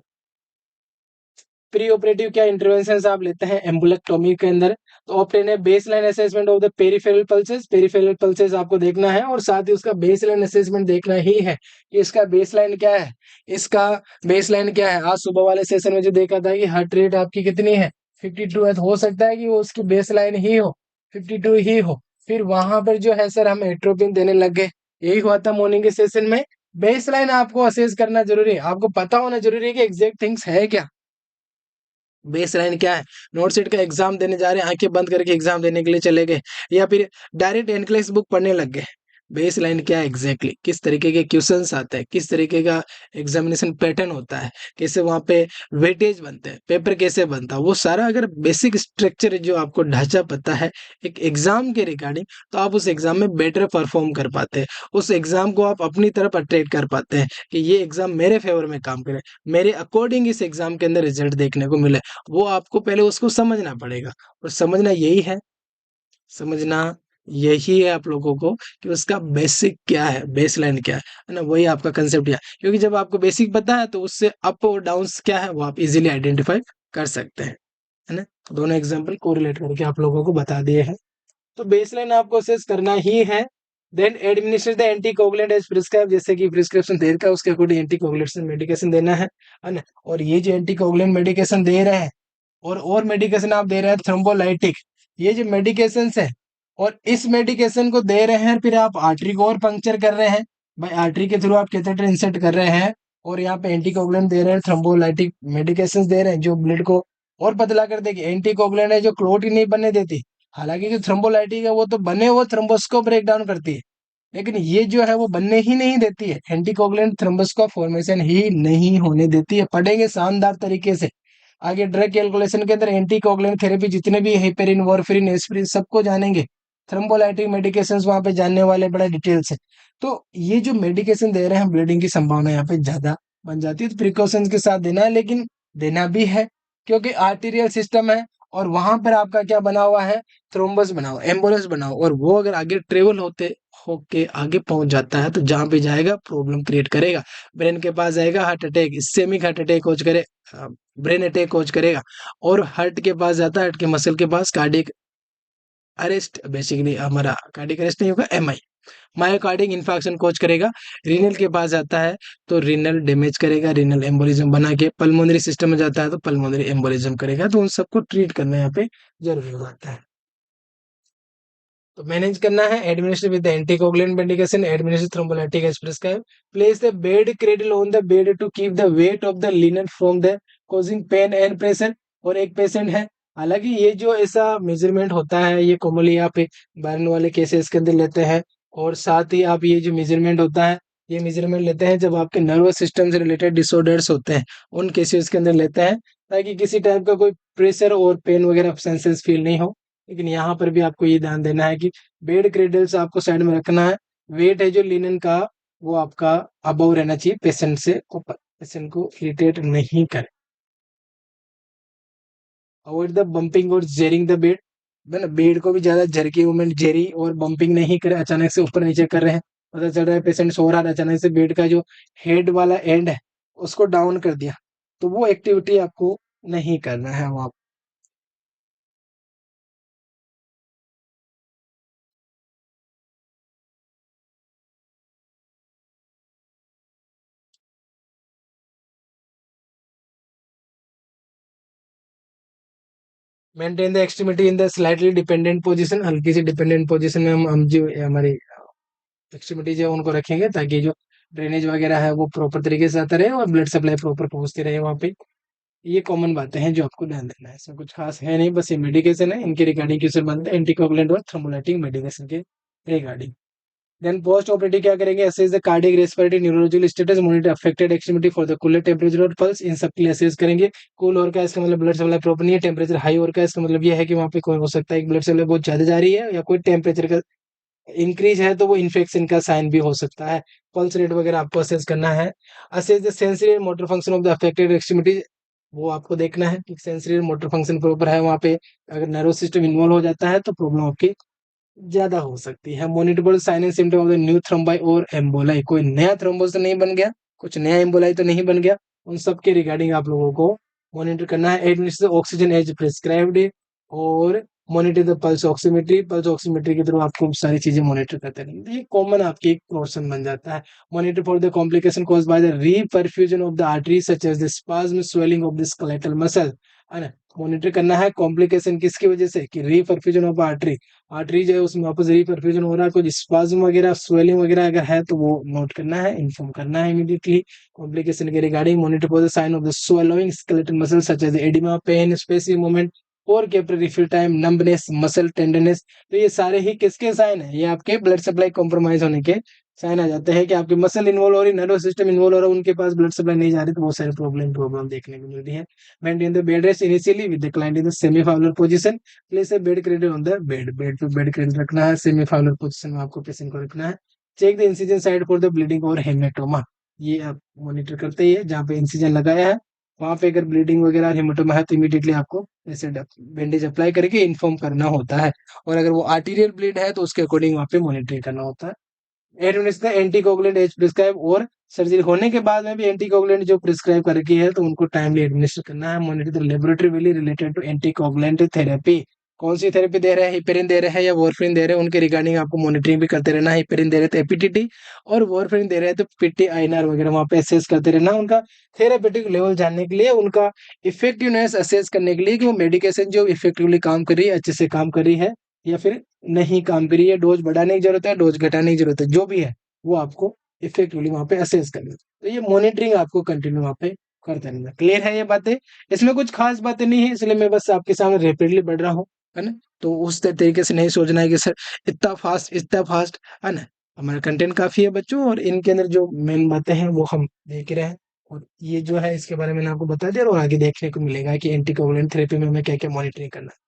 प्री ऑपरेटिव क्या इंटरवेंशन आप लेते हैं एम्बुलेक्टोमी के अंदर, तो ऑप्टेन है baseline assessment of the peripheral pulses. Peripheral pulses आपको देखना है और साथ ही उसका बेसलाइन असेसमेंट देखना ही है कि इसका बेसलाइन क्या है, इसका बेसलाइन क्या है। आज सुबह वाले सेशन में जो देखा था कि हार्ट रेट आपकी कितनी है 52 है, तो हो सकता है कि वो उसकी बेसलाइन ही हो 52 ही हो, फिर वहां पर जो है सर हम एट्रोपिन देने लग गए, यही हुआ था मॉर्निंग के सेशन में। बेसलाइन आपको असेस करना जरूरी है, आपको पता होना जरूरी है कि एग्जैक्ट थिंग्स है क्या, बेस लाइन क्या है। नोट सेट का एग्जाम देने जा रहे हैं, आंखें बंद करके एग्जाम देने के लिए चले गए, या फिर डायरेक्ट एनक्लेस बुक पढ़ने लग गए, बेस लाइन क्या है एग्जैक्टली, किस तरीके के क्वेश्चंस आते हैं, किस तरीके का एग्जामिनेशन पैटर्न होता है, कैसे वहां पे वेटेज बनते हैं, पेपर कैसे बनता है, वो सारा अगर बेसिक स्ट्रक्चर जो आपको ढांचा पता है एक एग्जाम के रिगार्डिंग, तो आप उस एग्जाम में बेटर परफॉर्म कर पाते हैं, उस एग्जाम को आप अपनी तरफ अट्रैक्ट कर पाते हैं कि ये एग्जाम मेरे फेवर में काम करे, मेरे अकॉर्डिंग इस एग्जाम के अंदर रिजल्ट देखने को मिले। वो आपको पहले उसको समझना पड़ेगा, और समझना यही है, समझना यही है आप लोगों को कि उसका बेसिक क्या है, बेसलाइन क्या है ना, वही आपका कंसेप्ट क्या है, क्योंकि जब आपको बेसिक पता है तो उससे अप और डाउन क्या है वो आप इजीली आइडेंटिफाई कर सकते हैं, है ना। दोनों एग्जांपल कोरिलेट करके आप लोगों को बता दिए हैं। तो बेसलाइन आपको असेस करना ही है। Then administer the anticoagulant as prescribe, जैसे कि प्रिस्क्रिप्शन दे रखा है उसके अकॉर्डिंग एंटीकोगुलेंट मेडिकेशन देना है ना। और ये जो एंटीकोगुलेंट मेडिकेशन दे रहे हैं और मेडिकेशन आप दे रहे हैं थ्रोम्बोलाइटिक, ये जो मेडिकेशन है और इस मेडिकेशन को दे रहे हैं, फिर आप आर्टरी को और पंक्चर कर रहे हैं, भाई आर्टरी के थ्रू आप कैथेटर इंसर्ट कर रहे हैं, और यहाँ पे एंटीकोगुलेंट दे रहे हैं, थ्रोम्बोलाइटिक मेडिकेशन दे रहे हैं जो ब्लड को और पतला कर देगी। एंटीकोगुलेंट है जो क्लोट ही नहीं बनने देती, हालांकि जो थ्रोम्बोलाइटिक है वो तो बने हुए थ्रोम्बस को ब्रेक डाउन करती है, लेकिन ये जो है वो बनने ही नहीं देती है, एंटीकोगुलेंट थ्रोम्बस का फॉर्मेशन ही नहीं होने देती है। पढ़ेंगे शानदार तरीके से आगे ड्रग कैलकुलेशन के अंदर, एंटीकोगुलेंट थेरेपी जितने भी हेपेरिन वारफेरिन एस्पिरिन सबको जानेंगे, थ्रोम्बोलाइटिक मेडिकेशंस वहां पे जानने वाले बड़ा डिटेल से। तो ये जो मेडिकेशन दे रहे हैं ब्लीडिंग की संभावना यहाँ पे ज्यादा बन जाती है, तो प्रिकॉशंस के साथ देना है, लेकिन देना भी है क्योंकि आर्टीरियल सिस्टम है और वहां पर आपका क्या बना हुआ है, थ्रोम्बस बना हुआ, एम्बुलेंस बना हुआ, और वो अगर आगे ट्रेवल होते होके आगे पहुंच जाता है तो जहां भी जाएगा प्रॉब्लम क्रिएट करेगा, ब्रेन के पास जाएगा heart attack, ischaemic heart attack कोच करे, ब्रेन अटैक कोच करेगा, और हार्ट के पास जाता है, हार्ट के मसल के पास कार्डियक अरेस्ट, बेसिकली हमारा कार्डियक अरेस्ट नहीं होगा, एमआई, मायोकार्डिक इन्फार्क्शन कोच करेगा, रीनल के पास जाता है तो रीनल डैमेज करेगा, रीनल एम्बोलिज्म बना के पल्मोनरी सिस्टम में जाता है तो पल्मोनरी एम्बोलिज्म करेगा, तो उन सबको ट्रीट करना यहाँ पे जरूरी होता है। तो मैनेज करना है, administer with the anticoagulant medication, administer thrombolytic as prescribe, place the bed cradle on the bed to keep the weight of the linen from the causing pain and pressure. और एक पेशेंट है, हालांकि ये जो ऐसा मेजरमेंट होता है ये कॉमनली आप बर्न वाले केसेस के अंदर लेते हैं, और साथ ही आप ये जो मेजरमेंट होता है ये मेजरमेंट लेते हैं जब आपके नर्वस सिस्टम से रिलेटेड डिसऑर्डर्स होते हैं उन केसेस के अंदर लेते हैं, ताकि किसी टाइप का कोई प्रेशर और पेन वगैरह सेंसेस फील नहीं हो। लेकिन यहाँ पर भी आपको ये ध्यान देना है कि बेड क्रेडल्स आपको साइड में रखना है, वेट है जो लिनन का वो आपका अबव रहना चाहिए पेशेंट से ऊपर, पेशेंट को इरिटेट नहीं करे। अवॉइड द बम्पिंग और जेरिंग द बेड, ना बेड को भी ज्यादा झरकी मूवमेंट जेरी और बम्पिंग नहीं करे, अचानक से ऊपर नीचे कर रहे हैं, पता चल रहा है पेशेंट सो रहा है, अचानक से बेड का जो हेड वाला एंड है उसको डाउन कर दिया, तो वो एक्टिविटी आपको नहीं करना है। वो maintain the extremity in the slightly dependent position, हल्की सी डिपेंडेंट पोजीशन में हम जो हमारी एक्सट्रीमिटी जो है उनको रखेंगे, ताकि जो ड्रेनेज वगैरह है वो प्रॉपर तरीके से आता रहे और ब्लड सप्लाई प्रॉपर पहुंचती रहे वहाँ पे। ये कॉमन बातें हैं जो आपको ध्यान देना है, इसमें कुछ खास है नहीं, बस ये मेडिकेशन है, इनके रिगार्डिंग क्वेश्चन बनते हैं एंटीकोगुलेंट और थ्रोम्बोलाइटिक मेडिकेशन के रिगार्डिंग। देन पोस्ट ऑपरेटिव क्या करेंगे, assess the cardiac respiratory neurological status, monitor affected extremity for the cooler temperature और पल्स, इन सब के लिए असेस करेंगे। कूल और का इसका मतलब ब्लड सप्लाई प्रॉपर नहीं है, टेम्परेचर हाई और का इसका मतलब ये है कि वहाँ पे कोई हो सकता है ब्लड सप्लाई बहुत ज्यादा जा रही है, या कोई टेम्परेचर का इंक्रीज है तो वो इन्फेक्शन का साइन भी हो सकता है। पल्स रेट वगैरह आपको असेस करना है। Assess the sensory and motor function of the affected extremity, वो आपको देखना है कि sensory and motor function proper है वहाँ पे, अगर नर्वस सिस्टम इन्वॉल्व हो जाता है तो प्रॉब्लम आपकी ज्यादा हो सकती है। Monitorable sign and symptom of the new thrombi और एम्बोलाई, कोई नया थ्रोम्बोस तो नहीं बन गया, कुछ नया एम्बोलाई तो नहीं बन गया, उन सब के रिगार्डिंग आप लोगों को मॉनिटर करना है। एडमिनिस्टर ऑक्सीजन एज प्रिस्क्राइब्ड, और मॉनिटर द पल्स ऑक्सीमेट्री के थ्रू आपको सारी चीजें मॉनिटर करते रहना, ये कॉमन आपकी एक पोर्शन बन जाता है। Monitor for the complication cause by the reperfusion of the artery such as the spasm swelling of the skeletal muscle, है ना। मॉनिटर करना है कॉम्प्लिकेशन किसकी वजह से, कि रीपरफ्यूजन ऑफ आर्टरी, आर्टरी जो है उसमें वापस रीपरफ्यूजन हो रहा है, कुछ स्पाज्म वगैरह स्वेलिंग वगैरह अगर है तो वो नोट करना है, इन्फॉर्म करना है इमीडिएटली कॉम्प्लिकेशन के regarding. Monitor for the sign of the swallowing skeletal muscle such as edema, pain, spastic movement और capillary refill time, numbness, muscle tenderness, तो ये सारे ही किसके साइन है, ये आपके ब्लड सप्लाई कॉम्प्रोमाइज होने के साइन आ जाते हैं, कि आपके मसल इन्वॉल्व हो रही, नर्वस सिस्टम इन्वॉल्व हो रहा है, उनके पास ब्लड सप्लाई नहीं जा रही, तो बहुत सारे प्रॉब्लम देखने को मिल रही है। Maintain the bed rest initially with the client in the semi Fowler position, place a bed credit on the bed, bed पे बेड क्रेडिट रखना है, सेमी फाउलर पोजीशन में आपको पेशेंट को रखना है। Check the incision side for the bleeding और हेमेटोमा, ये आप मॉनिटर करते ही है, जहाँ पे इंसिजन लगाया है वहां पे अगर ब्लीडिंग वगैरह हेमेटोमा है तो इमीडिएटली आपको ऐसे बैंडेज अप्लाई करके इन्फॉर्म करना होता है, और अगर वो आर्टीरियल ब्लीड है तो उसके अकॉर्डिंग वहाँ पे मॉनिटरिंग करना होता है। एडमिनिस्टर एंटीकोगुलेंट एज प्रिस्क्राइब, और सर्जरी होने के बाद में भी एंटीकोगुलेंट जो प्रिस्क्राइब कर रखी है तो उनको टाइमली एडमिनिस्टर करना है। Monitor the laboratory value related to anticoagulant therapy, कौन सी थेरेपी दे रहे हैं, हिपेरिन दे रहे हैं या वॉरफिन दे रहे हैं, उनके रिगार्डिंग आपको मॉनिटरिंग भी करते रहना है। हिपेरिन दे रहे तो एपीटीटी, और वॉरफिन दे रहे हैं तो पीटी आईएनआर वगैरह वहाँ पे असेस करते रहना, उनका थेरेपेटिक लेवल जानने के लिए, उनका इफेक्टिवनेस असेस करने के लिए कि वो मेडिकेशन जो इफेक्टिवली काम कर रही है, अच्छे से काम कर रही है या फिर नहीं काम कर रही है, डोज बढ़ाने की जरूरत है, डोज घटाने की जरूरत है, जो भी है वो आपको इफेक्टिवली वहां पे असेस करना है। तो ये मॉनिटरिंग आपको कंटिन्यू वहां पे करते रहना। क्लियर है ये बातें, इसमें कुछ खास बातें नहीं है, इसलिए मैं बस आपके सामने रैपिडली बढ़ रहा हूँ, है ना। तो उस तरीके से नहीं सोचना है कि सर इतना फास्ट, है ना। हमारा कंटेंट काफी है बच्चों, और इनके अंदर जो मेन बातें हैं वो हम देख रहे हैं, और ये जो है इसके बारे में मैंने आपको बता दिया, और आगे देखने को मिलेगा कि एंटीकोगुलेंट थेरेपी में हमें क्या क्या मॉनिटरिंग करना है।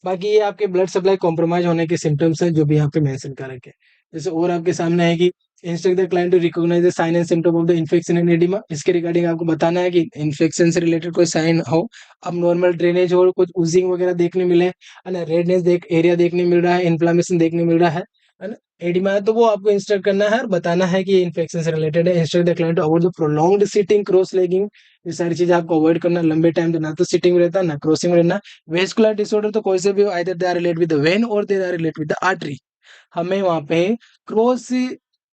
बाकी ये आपके ब्लड सप्लाई कॉम्प्रोमाइज होने के सिम्टम्स हैं जो भी यहाँ पे मेंशन कर रखे हैं। जैसे और आपके सामने है कि instruct the client to recognise the sign and symptom of the infection and oedema, इसके रिगार्डिंग आपको बताना है कि इन्फेक्शन से रिलेटेड कोई साइन हो, अब नॉर्मल ड्रेनेज हो, कुछ उजिंग वगैरह देखने मिले, है ना, रेडनेस एरिया देखने मिल रहा है, इन्फ्लामेशन देखने मिल रहा है ना, एडिमा है, तो वो आपको इंस्ट्रक्ट करना है और बताना है कि ये इन्फेक्शन से रिलेटेड है। Instruct the client to avoid the prolonged sitting, cross legging, ये सारी चीजें आपको अवॉइड करना, लंबे टाइम तो ना तो सिटिंग में रहता है ना क्रॉसिंग में रहना। वेस्कुलर डिसऑर्डर तो कोई से भी either they are related with the vein और they are related with the artery, हमें वहां पे क्रॉस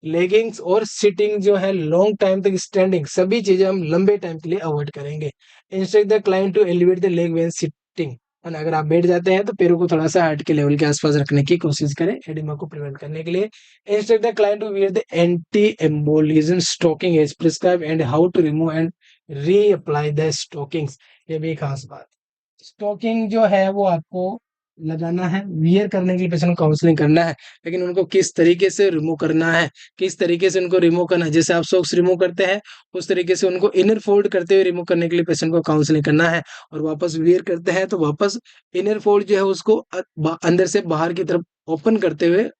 लेगिंग्स और सिटिंग जो है लॉन्ग टाइम तक स्टैंडिंग, सभी चीजें हम लंबे टाइम के लिए अवॉइड करेंगे। Instruct the client to elevate the leg when sitting, और अगर आप बैठ जाते हैं तो पैरों को थोड़ा सा हार्ट के लेवल के आसपास रखने की कोशिश करें एडिमा को प्रिवेंट करने के लिए। Instruct the client to wear the anti embolism stocking as prescribe and how to remove and reapply the stockings. ये भी खास बात। स्टोकिंग जो है वो आपको लगाना है, वियर करने के लिए पेशेंट को काउंसलिंग करना है, लेकिन उनको किस तरीके से रिमूव करना है, किस तरीके से उनको रिमूव करना है। जैसे आप सॉक्स रिमूव करते हैं उस तरीके से उनको इनर फोल्ड करते हुए रिमूव करने के लिए पेशेंट को काउंसलिंग करना है। और वापस वियर करते हैं तो वापस इनर फोल्ड जो है उसको अंदर से बाहर की तरफ ओपन करते हुए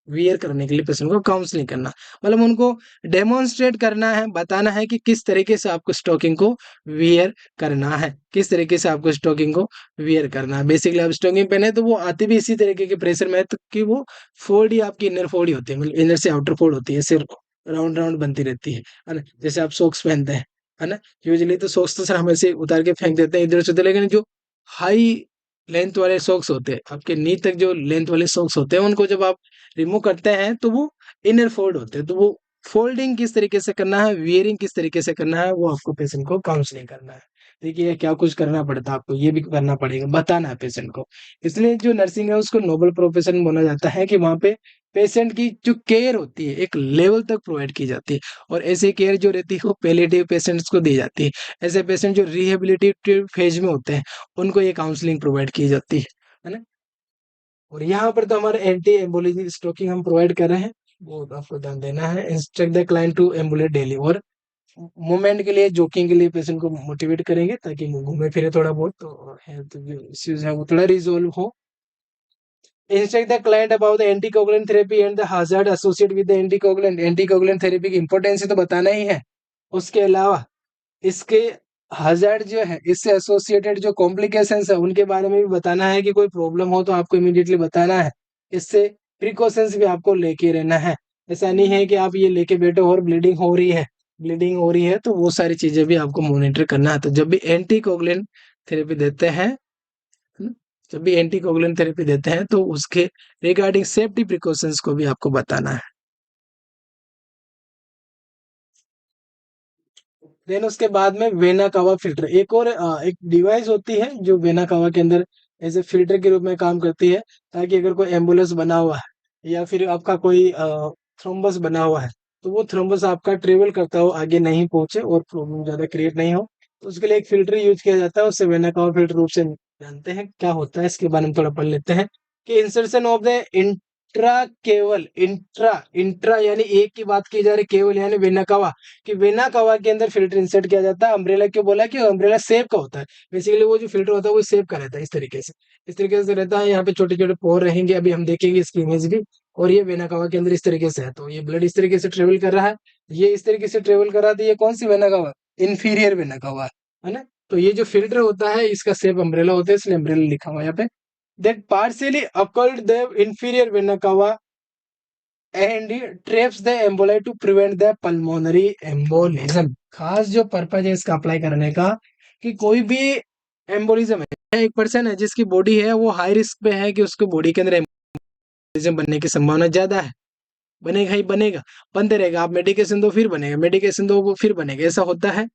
वियर करने के लिए पेशेंट को काउंसलिंग करना, मतलब उनको डेमोन्स्ट्रेट करना है, बताना है कि किस तरीके से आपको स्टोकिंग को वियर करना है, किस तरीके से आपको स्टोकिंग को वियर करना है। बेसिकली आप स्टोकिंग पहने तो वो आती भी इसी तरीके के प्रेशर में है, तो कि वो फोल्ड ही आपकी इनर फोल्ड ही होती है, मतलब इनर से आउटर फोल्ड होती है, सिर्फ राउंड राउंड बनती रहती है ना। जैसे आप सॉक्स पहनते हैं, है ना, यूजली तो सॉक्स तो सर हम ऐसे उतार के फेंक देते हैं इधर से उधर, लेकिन जो हाई लेंथ वाले सॉक्स होते हैं, आपके नी तक जो लेंथ वाले सॉक्स होते हैं, उनको जब आप रिमूव करते हैं तो वो इनर फोल्ड होते हैं। तो वो फोल्डिंग किस तरीके से करना है, वियरिंग किस तरीके से करना है, वो आपको पेशेंट को काउंसलिंग करना है। देखिए क्या कुछ करना पड़ता है आपको, ये भी करना पड़ेगा, बताना है पेशेंट को। इसलिए जो नर्सिंग है उसको नोबल प्रोफेशन बोला जाता है, कि वहां पे पेशेंट की जो केयर होती है एक लेवल तक प्रोवाइड की जाती है, और ऐसी केयर जो रहती है वो पैलिएटिव पेशेंट्स को दी जाती है। ऐसे पेशेंट जो रिहेबिलिटेटिव फेज में होते हैं उनको ये काउंसलिंग प्रोवाइड की जाती है ना। और यहाँ पर तो हमारे एंटी एम्बोलिक स्टोकिंग हम प्रोवाइड कर रहे हैं, वो आपको ध्यान देना है। Instruct the client to ambulate daily, और मूवमेंट के लिए जोकिंग के लिए पेशेंट को मोटिवेट करेंगे ताकि वो घूमे फिरे थोड़ा बहुत, तो हेल्थ जो इश्यूज है वो थोड़ा रिजोल्व हो। Instruct the client about the anticoagulant therapy and the hazard associated with the anticoagulant. Anticoagulant therapy की इंपॉर्टेंस है तो बताना ही है। उसके अलावा इसके हज़ार्ड जो है, इससे एसोसिएटेड जो कॉम्प्लिकेशंस है उनके बारे में भी बताना है, कि कोई प्रॉब्लम हो तो आपको इमीडिएटली बताना है। इससे प्रिकॉशंस भी आपको लेके रहना है। ऐसा नहीं है कि आप ये लेके बैठो और ब्लीडिंग हो रही है तो वो सारी चीजें भी आपको मॉनिटर करना है। तो जब भी एंटीकोगुलेंट थेरेपी देते हैं, है ना? जब भी एंटीकोगुलेंट थेरेपी देते हैं तो उसके रिगार्डिंग सेफ्टी प्रिकॉशंस को भी आपको बताना है। देन उसके बाद में वेना कावा फिल्टर, एक और एक डिवाइस होती है जो वेना कावा के अंदर एज ए फिल्टर के रूप में काम करती है, ताकि अगर कोई एम्बुलेंस बना हुआ है या फिर आपका कोई थ्रोम्बस बना हुआ है, तो वो थ्रोम्बस आपका ट्रेवल करता हो आगे नहीं पहुंचे और प्रॉब्लम ज्यादा क्रिएट नहीं हो, तो उसके लिए एक फिल्टर यूज किया जाता है। उससे वेना कावा फिल्टर रूप से जानते हैं क्या होता है, इसके बारे में थोड़ा पढ़ लेते हैं। कि इंसर्शन ऑफ द इंट्रा केवल, इंट्रा इंट्रा यानी एक की बात की जा रही, केवल यानी वेना कावा, कि वेना कवा के अंदर फिल्टर इंसर्ट किया जाता है। अम्ब्रेला क्यों बोला, कि अम्ब्रेला सेप का होता है, बेसिकली वो जो फिल्टर होता है वो सेप का रहता है, इस तरीके से रहता है। यहाँ पे छोटे छोटे पोर रहेंगे, अभी हम देखेंगे इसकी इमेज भी। और ये वेना कवा के अंदर इस तरीके से है, तो ये ब्लड इस तरीके से ट्रेवल कर रहा है, ये इस तरीके से ट्रेवल कर रहा था। ये कौन सी वेना कवा, इंफीरियर वेना कवा है ना। तो ये जो फिल्टर होता है इसका सेप अम्ब्रेला होता है, इसलिए अम्ब्रेला लिखा हुआ है यहाँ पे। That partially occluded the inferior vena cava and traps the emboli to prevent the pulmonary embolism. खास जो पर्पज है इसका अप्लाई करने का, कि कोई भी एम्बोलिज्म है, एक पर्सन है जिसकी बॉडी है वो हाई रिस्क पे है कि उसको बॉडी के अंदर एम्बोलिज्म बनने की संभावना ज्यादा है, बनेगा ही बनेगा, बनते रहेगा। आप मेडिकेशन दो फिर बनेगा, मेडिकेशन दो वो फिर बनेगा, ऐसा होता है।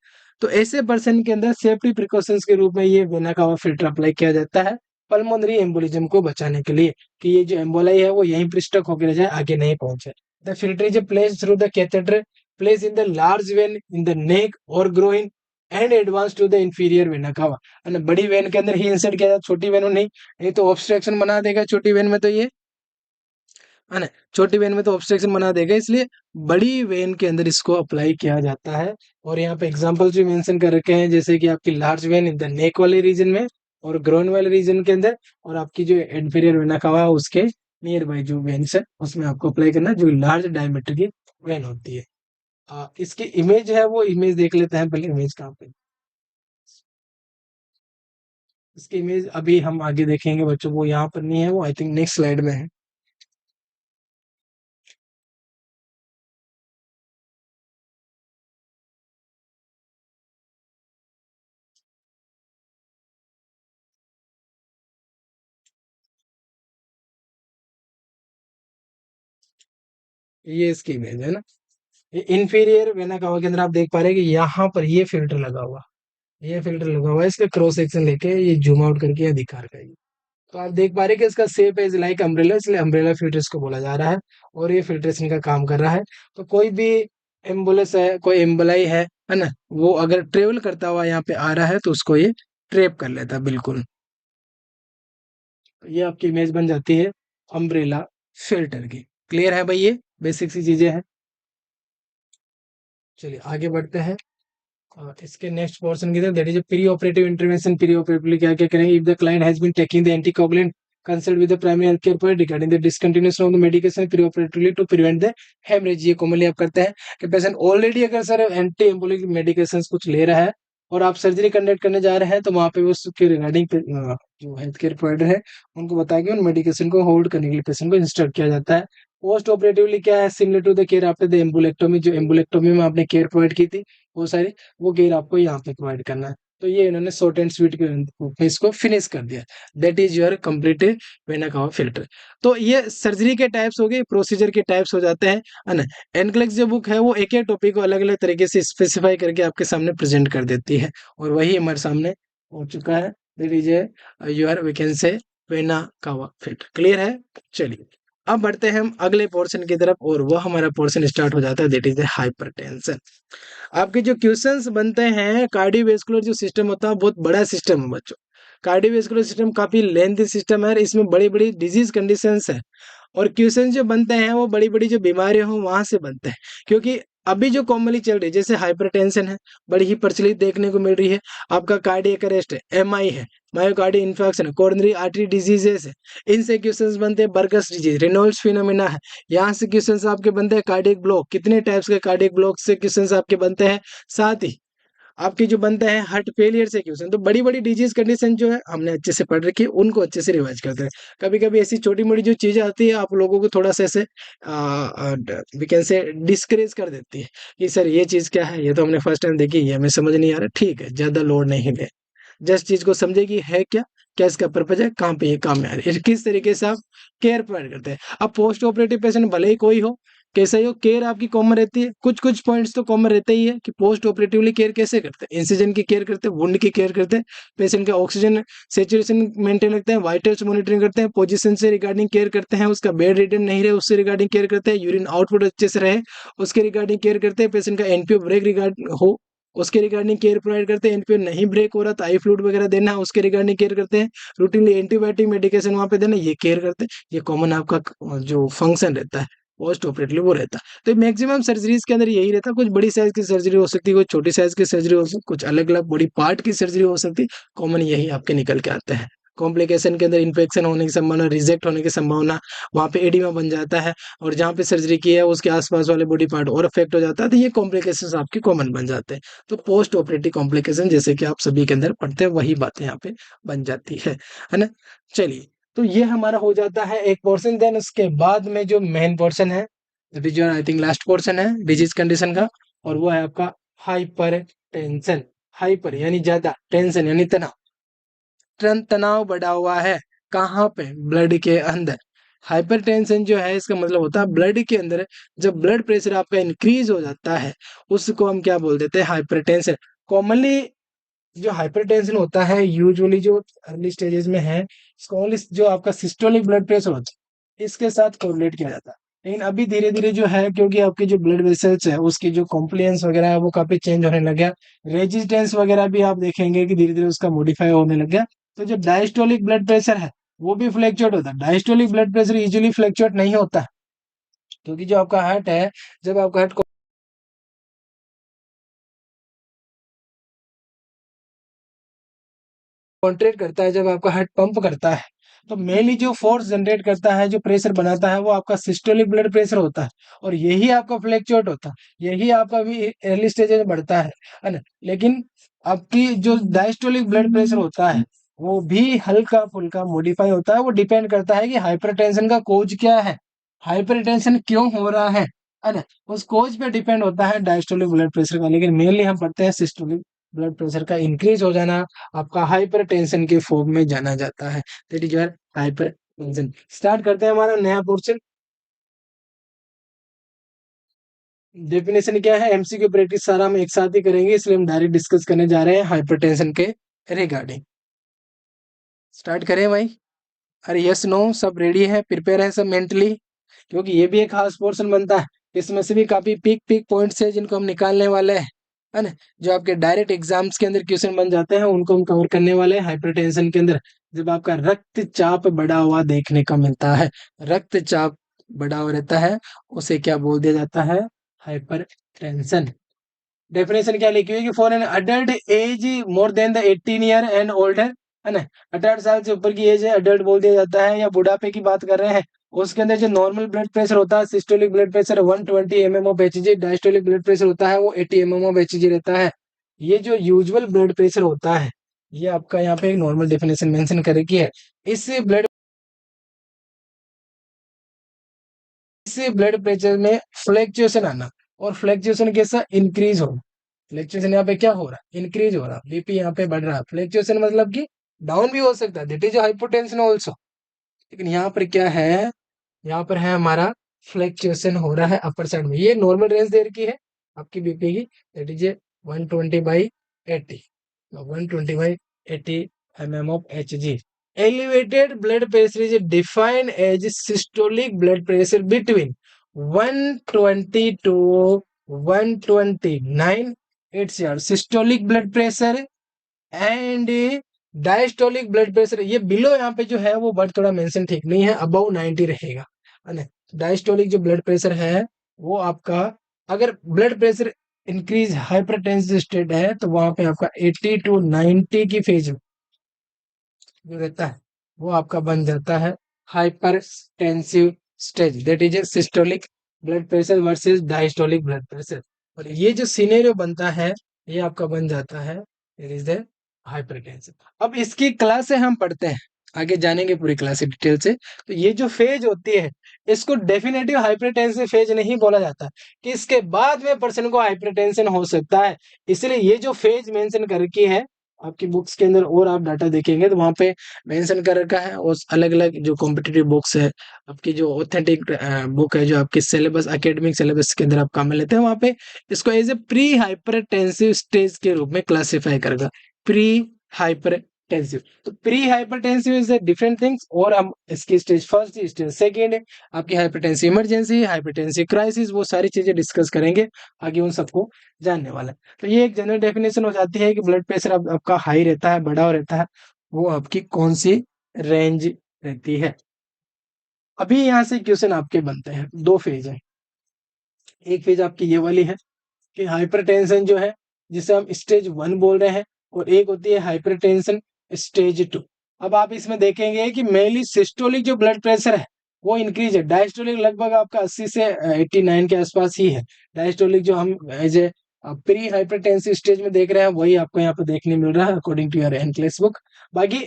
तो ऐसे पर्सन के अंदर सेफ्टी प्रिकॉशंस के रूप में ये वेना कावा फिल्टर अप्लाई किया जाता है, पल्मोनरी एम्बोलिज्म को बचाने के लिए, कि ये जो एम्बोलाई है वो यहीं पर स्टक होकर रह जाए, आगे नहीं पहुंचे। The filter is placed through the catheter, place in the large vein in the neck और groin and advance to the inferior vena cava. बड़ी वेन के अंदर ही इंसर्ट किया जाता, छोटी वेन में नहीं, नहीं तो ऑब्स्ट्रक्शन बना देगा छोटी वेन में, तो ये है ना, छोटी वेन में तो ऑब्स्ट्रक्शन बना देगा, इसलिए बड़ी वेन के अंदर इसको अप्लाई किया जाता है। और यहाँ पे एग्जांपल्स भी मेंशन कर रखे हैं, जैसे कि आपकी लार्ज वेन इन द नेक वाले रीजन में और ग्रोन वाले रीजन के अंदर, और आपकी जो इंफीरियर वेना कवा है उसके नियर बाय जो वेन्स है उसमें आपको अप्लाई करना है, जो लार्ज डायमीटर की वेन होती है। इसकी इमेज है वो इमेज देख लेते हैं पहले, इमेज कहाँ पे, इसकी इमेज अभी हम आगे देखेंगे बच्चों, वो यहाँ पर नहीं है, वो आई थिंक नेक्स्ट स्लाइड में है। ये इसकी इमेज है ना, इंफीरियर वेना कवा के अंदर आप देख पा रहे हैं कि यहाँ पर ये फिल्टर लगा हुआ, ये फिल्टर लगा हुआ है, इसका क्रॉस सेक्शन लेके ये जूम आउट करके यहाँ दिखा रखा है। तो आप देख पा रहे हैं कि इसका शेप इज लाइक अम्ब्रेला, इसलिए अम्ब्रेला फिल्टर्स को बोला जा रहा है, और ये फिल्ट्रेशन का काम कर रहा है। तो कोई भी एम्बुलेंस है, कोई एम्बुलाई है ना, वो अगर ट्रेवल करता हुआ यहाँ पे आ रहा है तो उसको ये ट्रैप कर लेता है बिल्कुल। ये आपकी इमेज बन जाती है अम्ब्रेला फिल्टर की। क्लियर है भाई, ये बेसिक सी चीजें हैं। चलिए आगे बढ़ते हैं। इसके नेक्स्ट पोर्शन की तरफ, that is pre operative intervention. Pre operatively क्या क्या करेंगे? If the client has been taking the anticoagulant, consult with the primary health care provider regarding the discontinuation of the medication pre operatively to prevent the haemorrhage. ये कॉमनली आप करते हैं कि पेशेंट ऑलरेडी अगर सर एंटी एम्बोलिक मेडिकेशन कुछ ले रहा है और आप सर्जरी कंडक्ट करने जा रहे हैं, तो वहां पे उसके रिगार्डिंग जो हेल्थ केयर प्रोवाइडर है उनको बताया कि उन मेडिकेशन को होल्ड करने के लिए पेशेंट को इंस्ट्रक्ट किया जाता है। पोस्ट ऑपरेटिवली क्या है? Similar to the care after the embolectomy. जो एम्बुलेक्टोमी में आपने केयर प्रोवाइड की थी, वो सारी वो गेयर आपको यहाँ पे प्रोवाइड करना है। तो ये इन्होंने शॉर्ट एंड स्वीट के रूप में इसको फिनिश कर दिया। That is your complete vena cava filter. तो ये सर्जरी के टाइप्स हो गए, प्रोसीजर के टाइप्स हो जाते हैं, है ना। एनक्लेक्स जो बुक है वो एक एक टॉपिक को अलग अलग तरीके से स्पेसिफाई करके आपके सामने प्रेजेंट कर देती है, और वही हमारे सामने हो चुका है। That is your we can say vena cava filter. Clear है? चलिए अब बढ़ते हैं हम अगले पोर्शन की तरफ, और वह हमारा पोर्शन स्टार्ट हो जाता है, दैट इज हाइपरटेंशन। आपके जो क्वेश्चंस बनते हैं, कार्डियोवैस्कुलर जो सिस्टम होता है बहुत बड़ा सिस्टम है बच्चों। कार्डियोवैस्कुलर सिस्टम काफी लेंथी सिस्टम है, और इसमें बड़ी बड़ी डिजीज कंडीशंस है, और क्वेश्चन जो बनते हैं वो बड़ी बड़ी जो बीमारियां हो वहां से बनते हैं। क्योंकि अभी जो कॉमनली चल रही है, जैसे हाइपरटेंशन है, बड़ी ही प्रचलित देखने को मिल रही है। आपका कार्डियक अरेस्ट है, एमआई है, मायोकार्डियल इन्फेक्शन है, कोरोनरी आर्टरी डिजीजेस है, इनसे क्वेश्चंस बनते हैं। बर्गस डिजीज, रेनॉल्ड्स फिनोमिना है, यहाँ से क्वेश्चंस आपके बनते हैं। कार्डियक ब्लॉक, कितने टाइप्स के कार्डियक ब्लॉक से क्वेश्चंस आपके बनते हैं। साथ ही आपके जो बनते हैं हार्ट फेलियर से क्वेश्चन। तो बड़ी बड़ी डिजीज कंडीशन जो है हमने अच्छे से पढ़ रखी है, उनको अच्छे से रिवाइज करते हैं। कभी कभी ऐसी छोटी मोटी जो चीजें आती है आप लोगों को थोड़ा सा ऐसे वी कैन से डिस्करेज कर देती है कि सर ये चीज क्या है, ये तो हमने फर्स्ट टाइम देखी, ये हमें समझ नहीं आ रहा। ठीक है, ज्यादा लोड नहीं ले, जस्ट चीज को समझे कि है क्या, क्या इसका पर्पज है, कहाँ पे ये काम में आ रही है, किस तरीके से आप केयर प्रोवाइड करते हैं। अब पोस्ट ऑपरेटिव पेशेंट भले ही कोई हो, कैसा ही हो, केयर आपकी कॉमन रहती है। कुछ कुछ पॉइंट्स तो कॉमन रहते ही है कि पोस्ट ऑपरेटिवली केयर कैसे करते हैं। इंसिजन की केयर करते हैं, वुंड की केयर करते हैं, पेशेंट का ऑक्सीजन सेचुरेशन मेंटेन रखते हैं, वाइटल्स मॉनिटरिंग करते हैं, पोजीशन से रिगार्डिंग केयर करते हैं, उसका बेड रिटर्न नहीं रहे उससे रिगार्डिंग केयर करते हैं, यूरिन आउटपुट अच्छे से रहे उसके रिगार्डिंग केयर करते हैं, पेशेंट का एनपीओ ब्रेक रिगार्ड हो उसके रिगार्डिंग केयर प्रोवाइड करते हैं, एनपीओ नहीं ब्रेक हो रहा तो आई फ्लूइड वगैरह देना है उसके रिगार्डिंग केयर करते हैं, रूटीनली एंटीबायोटिक मेडिकेशन वहां पे देना, ये केयर करते हैं। ये कॉमन आपका जो फंक्शन रहता है पोस्ट ऑपरेटिवली वो रहता है। तो मैक्सिमम सर्जरीज के अंदर यही रहता है। कुछ बड़ी साइज की सर्जरी हो सकती है, कुछ छोटी साइज की सर्जरी हो सकती है, कुछ अलग अलग बॉडी पार्ट की सर्जरी हो सकती है। कॉमन यही आपके निकल के आते हैं। कॉम्प्लिकेशन के अंदर इन्फेक्शन होने की संभावना, रिजेक्ट होने की संभावना, वहां पे एडिमा बन जाता है, और जहाँ पे सर्जरी की है उसके आसपास वाले बॉडी पार्ट और अफेक्ट हो जाता है, तो ये कॉम्प्लिकेशंस आपके कॉमन बन जाते हैं। तो पोस्ट ऑपरेटिव कॉम्प्लिकेशन जैसे कि आप सभी के अंदर पढ़ते हैं वही बातें यहाँ पे बन जाती है ना। चलिए, तो ये हमारा हो जाता है एक पोर्शन। देन उसके बाद में जो मेन पोर्शन है, that is your I think last portion है डिजीज कंडीशन का, और वो है आपका हाइपर टेंशन। हाइपर यानी ज्यादा, टेंशन यानी तनाव। तनाव बढ़ा हुआ है कहाँ पे? ब्लड के अंदर। हाइपरटेंशन जो है इसका मतलब होता है ब्लड के अंदर जब ब्लड प्रेशर आपका इंक्रीज हो जाता है उसको हम क्या बोल देते हैं? हाइपरटेंशन। कॉमनली जो हाइपरटेंशन होता है यूजुअली जो अर्ली स्टेजेस में है, इसको ओनली जो आपका सिस्टोलिक ब्लड प्रेशर होता है इसके साथ कोरिलेट किया जाता है। लेकिन अभी धीरे धीरे जो है, क्योंकि आपके जो ब्लड वेसल्स है उसकी जो कॉम्प्लियंस वगैरह है वो काफी चेंज होने लग गया। रेजिस्टेंस वगैरह भी आप देखेंगे कि धीरे धीरे उसका मॉडिफाई होने लग गया। तो जो डायस्टोलिक ब्लड प्रेशर है वो भी फ्लैक्चुएट होता है। Diastolic blood pressure easily fluctuate नहीं होता है, क्योंकि जो आपका हार्ट है, जब आपका हार्ट कॉन्ट्रैक्ट करता है, जब आपका हार्ट पंप करता है, तो मेनली जो फोर्स जनरेट करता है, जो प्रेशर बनाता है, वो आपका सिस्टोलिक ब्लड प्रेशर होता है, और यही आपका फ्लैक्चुएट होता है, यही आपका भी अर्ली स्टेज में बढ़ता है ना। लेकिन आपकी जो डायस्टोलिक ब्लड प्रेशर होता है वो भी हल्का फुल्का मॉडिफाई होता है। वो डिपेंड करता है कि हाइपरटेंशन का कोज क्या है, हाइपरटेंशन क्यों हो रहा है ना। उस कोज पे डिपेंड होता है डायस्टोलिक ब्लड प्रेशर का। लेकिन मेनली हम पढ़ते हैं सिस्टोलिक ब्लड प्रेशर का इंक्रीज हो जाना आपका हाइपर टेंशन के फॉर्म में जाना जाता है। That is your hyper tension. Start करते हैं हमारा नया पोर्शन। डेफिनेशन क्या है, एमसीक्यू प्रैक्टिस सारा हम एक साथ ही करेंगे, इसलिए हम डायरेक्ट डिस्कस करने जा रहे हैं हाइपरटेंशन के रिगार्डिंग। स्टार्ट करें भाई? अरे यस नो सब रेडी है, प्रिपेयर है सब मेंटली, क्योंकि ये भी एक खास पोर्शन बनता है। इसमें से भी काफी पीक पीक पॉइंट्स है जिनको हम निकालने वाले हैं, है ना? जो आपके डायरेक्ट एग्जाम्स के अंदर क्वेश्चन बन जाते हैं उनको हम कवर करने वाले हैं हाइपरटेंशन के अंदर। जब आपका रक्तचाप बढ़ा हुआ देखने को मिलता है, रक्तचाप बढ़ा हुआ रहता है, उसे क्या बोल दिया जाता है? हाइपरटेंशन। डेफिनेशन क्या लिखी हुई कि for an adult as more than the 18 year and older, है ना? 18 साल से ऊपर की एज है, अडल्ट बोल दिया जाता है, या बुढ़ापे की बात कर रहे हैं। उसके अंदर जो नॉर्मल ब्लड प्रेशर होता है, systolic blood pressure 120 mm of Hg, diastolic blood pressure होता है वो 80 mm ऑफ एचजी रहता है। ये जो यूजुअल ब्लड प्रेशर होता है, ये आपका यहाँ पे एक नॉर्मल डेफिनेशन मेंशन कर रखी है। इस ब्लड इस ब्लड प्रेशर में फ्लक्चुएशन आना, और फ्लक्चुएशन कैसा? इंक्रीज होना। फ्लक्चुएशन यहाँ पे क्या हो रहा है? इंक्रीज हो रहा है, बीपी यहाँ पे बढ़ रहा है। फ्लक्चुएशन मतलब कि डाउन भी हो सकता है, दैट इज हाइपोटेंशन ऑल्सो। लेकिन यहाँ पर क्या है? यहाँ पर है हमारा फ्लक्चुएशन हो रहा है अपर साइड में। ये नॉर्मल रेंज दे रखी है आपकी बीपी की, that is 120/80, 120/80 mm of Hg. Elevated blood pressure is defined as systolic blood pressure between 120 to 129. It's your systolic blood pressure and diastolic blood pressure. ये बिलो यहाँ पे जो है वो वर्ड थोड़ा मेंशन ठीक नहीं है, अबव 90 रहेगा, है ना? डायस्टोलिक जो ब्लड प्रेशर है वो आपका, अगर blood pressure increase hypertensive state है तो वहां पे आपका 80 to 90 की फेज जो रहता है वो आपका बन जाता है hypertensive stage, that is systolic blood pressure versus diastolic blood pressure. और ये जो सिनेरियो बनता है ये आपका बन जाता है, इट इज द हाइपरटेंशन। अब इसकी क्लास से हम पढ़ते हैं, आगे जानेंगे पूरी क्लास डिटेल से। तो ये जो फेज होती है इसको डेफिनेटिव हाइपरटेंसिव फेज नहीं बोला जाता, कि इसके बाद में पर्सन को हाइपरटेंशन हो सकता है। इसलिए ये जो फेज मेंशन कर रखी है आपकी बुक्स के अंदर, और आप डाटा देखेंगे तो वहां पे मेंशन कर रखा है। और अलग अलग जो कॉम्पिटिटिव बुक्स है, आपकी जो ऑथेंटिक बुक है जो आपके सिलेबस एकेडमिक सिलेबस के अंदर आप काम में लेते हैं, वहां पे इसको as a pre hypertensive stage के रूप में क्लासिफाई करेगा। प्री हाइपरटेंसिव, तो pre hypertensive is the different things. और हम इसकी स्टेज फर्स्ट, स्टेज सेकेंड, आपकी हाइपरटेंसिव इमरजेंसी, हाइपरटेंसिव क्राइसिस, वो सारी चीजें डिस्कस करेंगे आगे, उन सबको जानने वाला है। तो ये एक जनरल डेफिनेशन हो जाती है कि ब्लड प्रेशर आपका हाई रहता है, बढ़ा रहता है, वो आपकी कौन सी रेंज रहती है। अभी यहाँ से क्वेश्चन आपके बनते हैं, दो फेज है। एक फेज आपकी ये वाली है कि हाइपरटेंशन जो है जिसे हम स्टेज 1 बोल रहे हैं, और एक होती है हाइपरटेंशन स्टेज 2। अब आप इसमें देखेंगे कि मेनली सिस्टोलिक जो ब्लड प्रेशर है वो इंक्रीज है, डायस्टोलिक लगभग आपका 80 से 89 के आसपास ही है। डायस्टोलिक जो हम as a pre hypertensive stage में देख रहे हैं वही आपको यहाँ पे देखने मिल रहा है अकॉर्डिंग टू योर एनक्लेस बुक। बाकी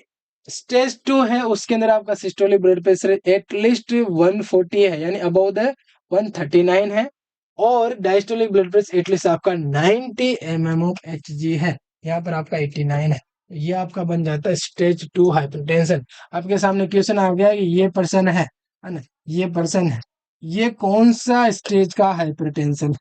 स्टेज 2 है उसके अंदर आपका सिस्टोलिक ब्लड प्रेशर एटलीस्ट 140 है, यानी अबव द 139 है, और डायस्टोलिक ब्लड प्रेशर एटलीस्ट आपका 90 mm ऑफ एचजी है, यहाँ पर आपका 89 है। ये आपका बन जाता है स्टेज 2 हाइपरटेंशन। आपके सामने क्वेश्चन आ गया कि ये पर्सन है ना, ये पर्सन है, ये कौन सा स्टेज का हाइपरटेंशन,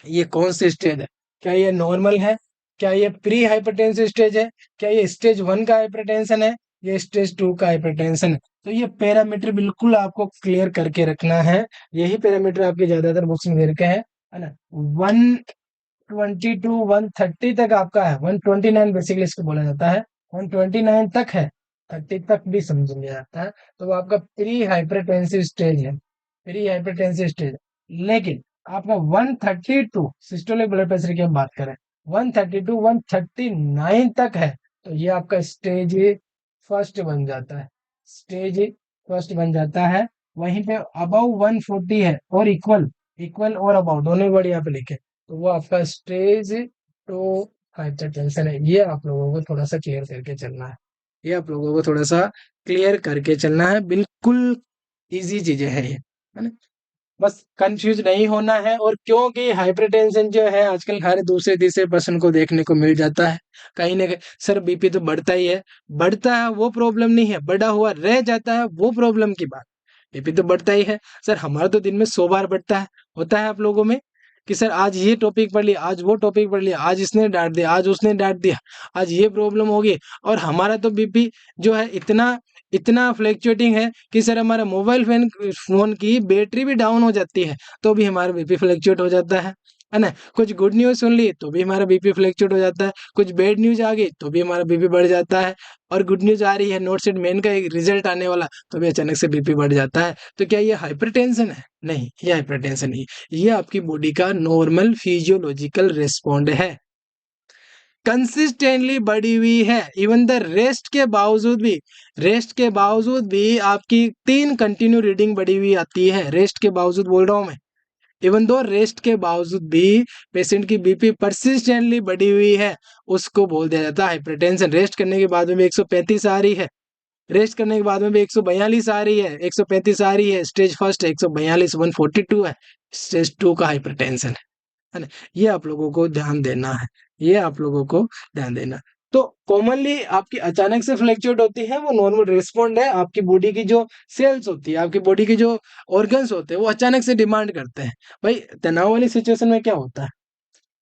ये कौन सी स्टेज है? क्या ये नॉर्मल है? क्या ये प्री हाइपरटेंसिव स्टेज है? क्या ये स्टेज 1 का हाइपरटेंशन है? ये स्टेज 2 का हाइपरटेंशन है? तो ये पैरामीटर बिल्कुल आपको क्लियर करके रखना है। यही पैरामीटर आपके ज्यादातर बुक्स में दे रखे हैं, है ना? 120 टू 130 तक आपका है, 129 बेसिकली इसको बोला जाता है, 129 तक है, 30 तक भी समझ लिया जाता है। तो वो आपका प्री हाइपरटेंसिव स्टेज है, प्री हाइपरटेंसिव स्टेज। लेकिन आपका 132 सिस्टोलिक ब्लड प्रेशर की हम बात करें, 132 139 तक है, तो ये आपका स्टेज फर्स्ट बन जाता है, स्टेज फर्स्ट बन जाता है। वहीं पे अबव 140 है और इक्वल, इक्वल और अबव दोनों वर्ड यहाँ पे लिखे, तो वो आपका स्टेज 2 हाइपरटेंशन है। ये आप लोगों को थोड़ा सा क्लियर करके चलना है, ये आप लोगों को थोड़ा सा क्लियर करके चलना है। बिल्कुल इजी चीजें है ये, है ना? बस कंफ्यूज नहीं होना है। और क्योंकि हाइपरटेंशन जो है आजकल हर दूसरे तीसरे पर्सन को देखने को मिल जाता है, कहीं ना कहीं सर बीपी तो बढ़ता ही है, बढ़ता है वो प्रॉब्लम नहीं है, बढ़ा हुआ रह जाता है वो प्रॉब्लम की बात। बीपी तो बढ़ता ही है सर, हमारा तो दिन में 100 बार बढ़ता है, होता है आप लोगों में? कि सर आज ये टॉपिक पढ़ लिया, आज वो टॉपिक पढ़ लिया, आज इसने डांट दिया, आज उसने डांट दिया, आज ये प्रॉब्लम होगी, और हमारा तो बीपी जो है इतना इतना फ्लैक्चुएटिंग है कि सर हमारा मोबाइल फोन की बैटरी भी डाउन हो जाती है तो भी हमारा बीपी फ्लैक्चुएट हो जाता है ना। कुछ गुड न्यूज़ सुन ली तो भी हमारा बीपी फ्लैक्चुएट हो जाता है, कुछ बैड न्यूज़ आ गई तो भी हमारा बीपी बढ़ जाता है, और गुड न्यूज़ आ रही है, नोट सेट मेन का एक रिजल्ट आने वाला, तो भी अचानक से बीपी बढ़ जाता है। तो क्या ये हाइपरटेंशन है? नहीं, ये हाइपरटेंशन नहीं, ये आपकी बॉडी का नॉर्मल फिजियोलॉजिकल रिस्पॉन्ड है, कंसिस्टेंटली बढ़ी हुई है। इवन द रेस्ट के बावजूद भी आपकी 3 कंटिन्यू रीडिंग बढ़ी हुई आती है, रेस्ट के बावजूद बोल रहा हूं मैं। इवन दो रेस्ट के बावजूद भी पेशेंट की बीपी परसिस्टेंटली बढ़ी हुई है, उसको बोल दिया जाता है हाइपरटेंशन। रेस्ट करने के बाद में भी 135 आ रही है, रेस्ट करने के बाद में भी 142 आ रही है, 135 आ रही है, स्टेज फर्स्ट 142 142 है, स्टेज 2 का हाइपरटेंशन है ना। ये आप लोगों को ध्यान देना है, ये आप लोगों को ध्यान देना। तो कॉमनली आपकी अचानक से फ्लैक्चुएट होती है, वो नॉर्मल रिस्पॉन्ड है, आपकी बॉडी की जो सेल्स होती है, आपकी बॉडी की जो ऑर्गन्स होते हैं, वो अचानक से डिमांड करते हैं। भाई तनाव वाली सिचुएशन में क्या होता है,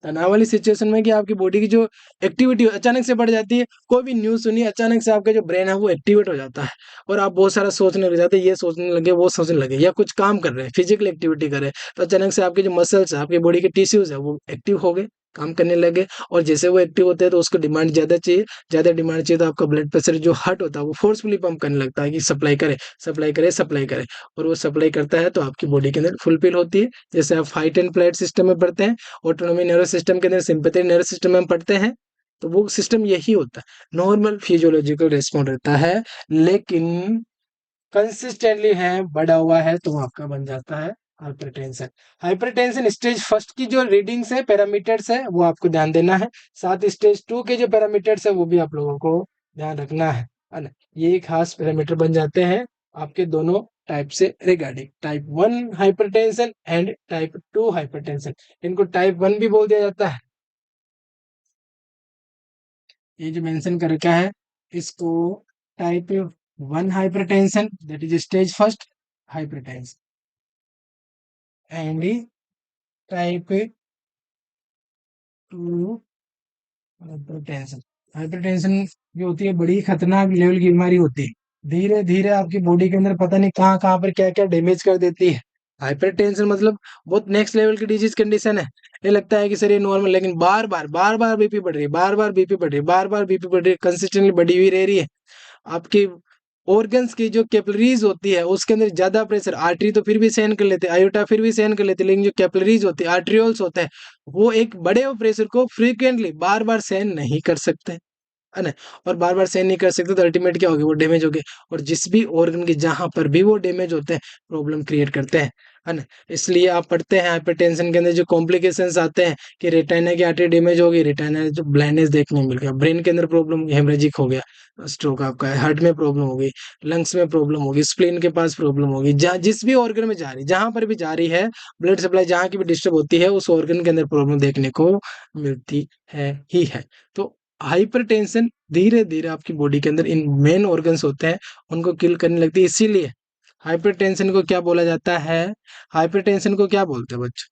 तनाव वाली सिचुएशन में कि आपकी बॉडी की जो एक्टिविटी अचानक से बढ़ जाती है, कोई भी न्यूज़ सुनिए, अचानक से आपका जो ब्रेन है वो एक्टिवेट हो जाता है, और आप बहुत सारा सोचने लग जाते हैं, ये सोचने लगे, वो सोचने लगे, या कुछ काम कर रहे हैं, फिजिकल एक्टिविटी कर रहे हैं, तो अचानक से आपके जो मसल्स है, आपकी बॉडी के टिश्यूज है, वो एक्टिव हो गए, काम करने लगे, और जैसे वो एक्टिव होते हैं तो उसको डिमांड ज़्यादा चाहिए, ज़्यादा डिमांड चाहिए, तो आपका ब्लड प्रेशर जो हार्ट होता है वो फोर्सफुली पंप करने लगता है कि सप्लाई करे, सप्लाई करे, सप्लाई करे, और वो सप्लाई करता है तो आपकी बॉडी के अंदर फुलफिल होती है। जैसे आप फाइट एंड फ्लाइट सिस्टम में पढ़ते हैं, ऑटोनॉमी नर्वस सिस्टम के अंदर सिंपैथेटिक नर्वस सिस्टम में हम पढ़ते हैं, तो वो सिस्टम यही होता है, नॉर्मल फिजियोलॉजिकल रिस्पॉन्ड रहता है, लेकिन कंसिस्टेंटली है, बढ़ा हुआ है, तो वो आपका बन जाता है हाइपरटेंशन। हाइपरटेंशन स्टेज फर्स्ट की जो रीडिंग्स है, पैरामीटर्स है, वो आपको ध्यान देना है, साथ स्टेज 2 के जो पैरामीटर्स है वो भी आप लोगों को ध्यान रखना है ना। ये खास पैरामीटर बन जाते हैं आपके दोनों टाइप से regarding, type 1 hypertension and type 2 hypertension. इनको टाइप 1 भी बोल दिया जाता है, ये जो मेंशन कर रखा है इसको type 1 hypertension, that is stage first hypertension, and type 2 hypertension. Hypertension जो होती है बड़ी खतरनाक लेवल की बीमारी होती है, धीरे धीरे आपकी बॉडी के अंदर पता नहीं कहाँ कहाँ पर क्या क्या डैमेज कर देती है। हाइपरटेंशन मतलब बहुत नेक्स्ट लेवल की डिजीज कंडीशन है। ये लगता है कि सर ये नॉर्मल, लेकिन बार बार बीपी बढ़ रही है, बार बार बीपी बढ़ रही है, बार बार बीपी बढ़ रही है, कंसिस्टेंटली बढ़ी हुई रह रही है। आपकी ऑर्गन्स की जो कैपिलरीज होती है उसके अंदर ज्यादा प्रेशर, आर्टरी तो फिर भी सहन कर लेते हैं, आयोटा फिर भी सहन कर लेते हैं, लेकिन जो कैपिलरीज होती है, आर्ट्रियोल्स होते हैं, वो एक बड़े प्रेशर को फ्रीक्वेंटली बार बार सहन नहीं कर सकते, है ना। और बार बार सहन नहीं कर सकते तो अल्टीमेट क्या होगी, वो डैमेज हो गए, और जिस भी ऑर्गन के जहां पर भी वो डैमेज होते हैं प्रॉब्लम क्रिएट करते हैं, है ना। इसलिए आप पढ़ते हैं हाइपरटेंशन के अंदर जो कॉम्प्लिकेशंस आते हैं कि रेटिना की आर्टरी डैमेज हो गई, रेटिना जो ब्लाइंडनेस देखने को मिल गया, ब्रेन के अंदर प्रॉब्लम हेमरेजिक हो गया, स्ट्रोक आपका है, हार्ट में प्रॉब्लम हो गई, लंग्स में प्रॉब्लम होगी, स्प्लीन के पास प्रॉब्लम होगी, जहाँ जिस भी ऑर्गन में जा रही, जहां पर भी जा रही है, ब्लड सप्लाई जहां की भी डिस्टर्ब होती है, उस ऑर्गन के अंदर प्रॉब्लम देखने को मिलती है ही है। तो हाइपरटेंशन धीरे धीरे आपकी बॉडी के अंदर इन मेन ऑर्गन्स होते हैं उनको किल करने लगती है, इसीलिए हाइपरटेंशन को क्या बोला जाता है, हाइपरटेंशन को क्या बोलते हैं बच्चों?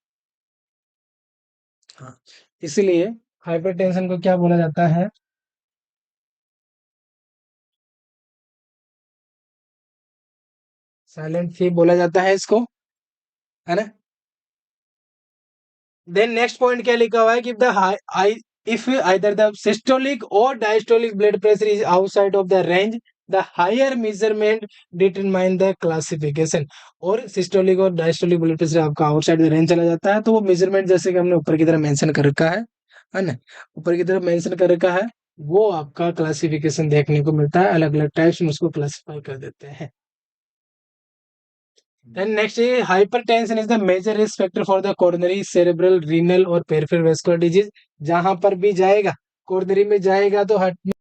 हाँ, इसलिए हाइपरटेंशन को क्या बोला जाता है, साइलेंट फीवर बोला जाता है इसको, है ना। देन नेक्स्ट पॉइंट क्या लिखा हुआ है कि the high if either the systolic और diastolic blood pressure is outside of the range, the higher measurement determine the classification. और सिस्टोलिक और डायस्टोलिक ब्लड प्रेशर आपका आउटसाइड द रेंज चला जाता है तो वो मेजरमेंट जैसे कि हमने ऊपर की तरफ मेंशन कर रखा है ना, ऊपर की तरफ मेंशन कर रखा है, वो आपका क्लासिफिकेशन देखने को मिलता है, अलग अलग टाइप्स में उसको क्लासिफाई कर देते हैं। Then next is hypertension is the major risk factor for the coronary, cerebral, renal और peripheral vascular disease। जहां पर भी जाएगा, कोरोनरी में जाएगा तो हार्ट में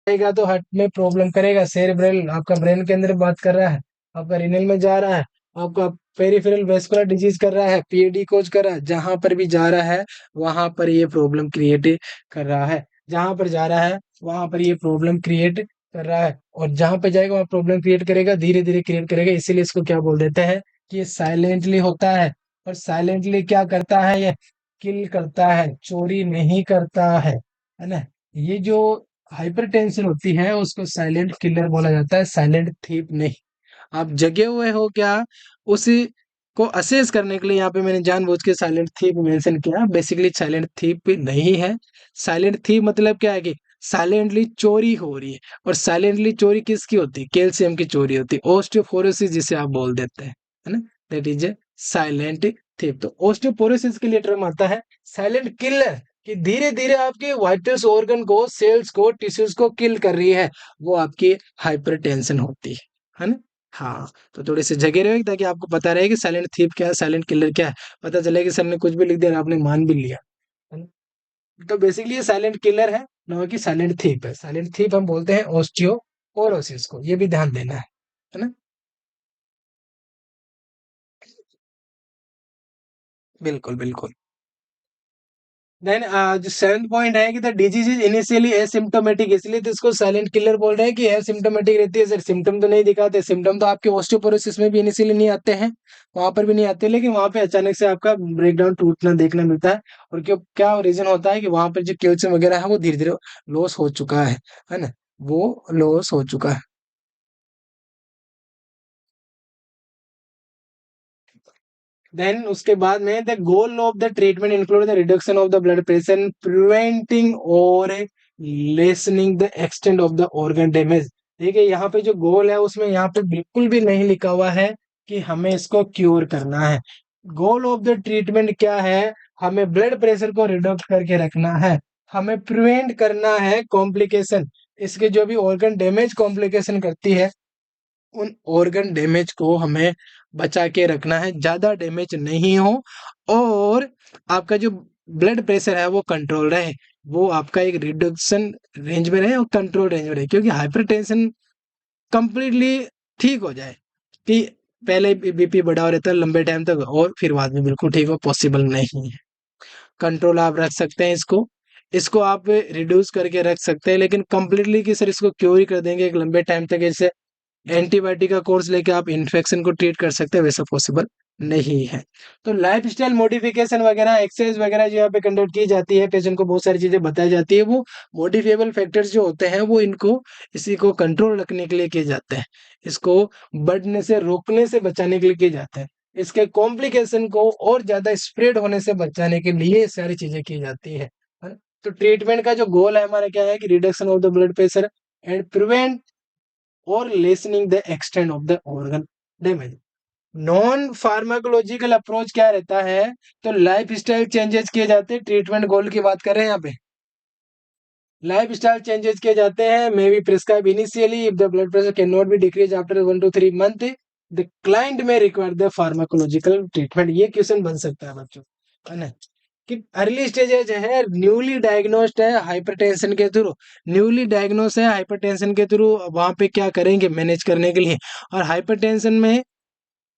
जाएगा तो हार्ट में प्रॉब्लम करेगा, सेरेब्रल आपका ब्रेन के अंदर बात कर रहा है, आपका रिनल में जा रहा है, आपका पेरिफेरल वेस्कुलर डिजीज कर रहा है, पीएडी कोज कर रहा है, जहां पर भी जा रहा है वहां पर ये प्रॉब्लम क्रिएट कर रहा है, जहां पर जा रहा है वहां पर ये प्रॉब्लम क्रिएट कर रहा है, और जहां पे जाएगा वहां प्रॉब्लम क्रिएट करेगा, धीरे धीरे क्रिएट करेगा, इसीलिए इसको क्या बोल देते हैं, कि साइलेंटली होता है, और साइलेंटली क्या करता है ये, किल करता है, चोरी नहीं करता है ना। ये जो हाइपरटेंशन होती है उसको साइलेंट किलर बोला जाता है, साइलेंट थीप नहीं। आप जगे हुए हो क्या, उसी को असेस करने के लिए यहाँ पे मैंने जानबूझ के साइलेंट थीप मेंशन किया। बेसिकली साइलेंट थीप नहीं है। साइलेंट थीप मतलब क्या है कि साइलेंटली चोरी हो रही है, और साइलेंटली चोरी किसकी होती है, कैल्शियम की चोरी होती है, ओस्टियोपोरोसिस जिसे आप बोल देते हैं, है ना। That is a silent thief. तो ओस्टियोपोरोसिस के लिए टर्म आता है साइलेंट किलर, कि धीरे धीरे आपके वाइटल्स ऑर्गन को, सेल्स को, टिश्यूज को किल कर रही है, वो आपकी हाइपरटेंशन होती है ना। हाँ, तो थोड़े से जगे रहो ताकि आपको पता रहे कि साइलेंट थीप क्या है, साइलेंट किलर क्या है। पता चले कि सर ने कुछ भी लिख दिया और आपने मान भी लिया, है ना। तो बेसिकली ये साइलेंट किलर है, ना कि साइलेंट थीप है। साइलेंट थीप हम बोलते हैं ऑस्टियोपोरोसिस को, ये भी ध्यान देना है ना। बिल्कुल बिल्कुल। देन जो सेवंथ पॉइंट है कि the disease is initially asymptomatic, इसलिए तो इसको साइलेंट किलर बोल रहे हैं कि एसिम्टोमेटिक रहती है। सर सिम्टम तो नहीं दिखाते, सिम्टम तो आपके ऑस्टियोपोरोसिस में भी इनिशियली नहीं आते हैं, वहां पर भी नहीं आते, लेकिन वहां पे अचानक से आपका ब्रेकडाउन टूटना देखना मिलता है। और क्यों, क्या रीजन होता है कि वहां पर जो कैल्शियम वगैरह है वो धीरे धीरे लॉस हो चुका है ना, वो लॉस हो चुका है। देन उसके बाद में the goal of the treatment include the reduction of the blood pressure, preventing और lessening the extent of the organ damage. देखिए यहाँ पे जो गोल है उसमें यहाँ पे बिल्कुल भी नहीं लिखा हुआ है कि हमें इसको क्योर करना है। गोल ऑफ द ट्रीटमेंट क्या है, हमें ब्लड प्रेशर को रिडक्ट करके रखना है, हमें प्रिवेंट करना है कॉम्प्लिकेशन, इसके जो भी ऑर्गन डैमेज कॉम्प्लिकेशन करती है, उन ऑर्गन डैमेज को हमें बचा के रखना है, ज्यादा डैमेज नहीं हो, और आपका जो ब्लड प्रेशर है वो कंट्रोल रहे, वो आपका एक रिडक्शन रेंज में रहे और कंट्रोल रेंज में रहे। क्योंकि हाइपरटेंशन कंप्लीटली ठीक हो जाए कि पहले बीपी बढ़ा रहता है लंबे टाइम तक और फिर बाद में बिल्कुल ठीक हो, पॉसिबल नहीं है। कंट्रोल आप रख सकते हैं इसको, इसको आप रिड्यूस करके रख सकते हैं, लेकिन कंप्लीटली कि सर इसको क्योर ही कर देंगे एक लंबे टाइम तक, ऐसे एंटीबायोटिक का कोर्स लेके आप इन्फेक्शन को ट्रीट कर सकते हैं, वैसा पॉसिबल नहीं है। तो लाइफ स्टाइल मॉडिफिकेशन वगैरह, एक्सरसाइज वगैरह जो यहाँ पे कंडक्ट की जाती है, पेशेंट को बहुत सारी चीजें बताई जाती है, वो मॉडिफिएबल फैक्टर्स जो होते हैं वो इनको, इसी को कंट्रोल रखने के लिए किए जाते हैं, इसको बढ़ने से रोकने से बचाने के लिए किए जाते हैं, इसके कॉम्प्लिकेशन को और ज्यादा स्प्रेड होने से बचाने के लिए ये सारी चीजें की जाती है ना? तो ट्रीटमेंट का जो गोल है हमारा क्या है कि reduction of the blood pressure and prevent और lessening the extent of the organ damage. Non pharmacological approach क्या रहता है, तो लाइफ स्टाइल चेंजेस किए जाते हैं, ट्रीटमेंट गोल की बात कर रहे हैं यहाँ पे, लाइफ स्टाइल चेंजेस किए जाते हैं, may be prescribe initially if the blood pressure can not be decrease after 1 to 3 month, the client में रिक्वायर द फार्माकोलॉजिकल ट्रीटमेंट। ये क्वेश्चन बन सकता है बच्चों, है ना, कि अर्ली स्टेजेज है, न्यूली डायग्नोस्ड है हाइपरटेंशन के थ्रू, न्यूली डायग्नोस है हाइपरटेंशन के थ्रू, वहां पे क्या करेंगे मैनेज करने के लिए। और हाइपरटेंशन में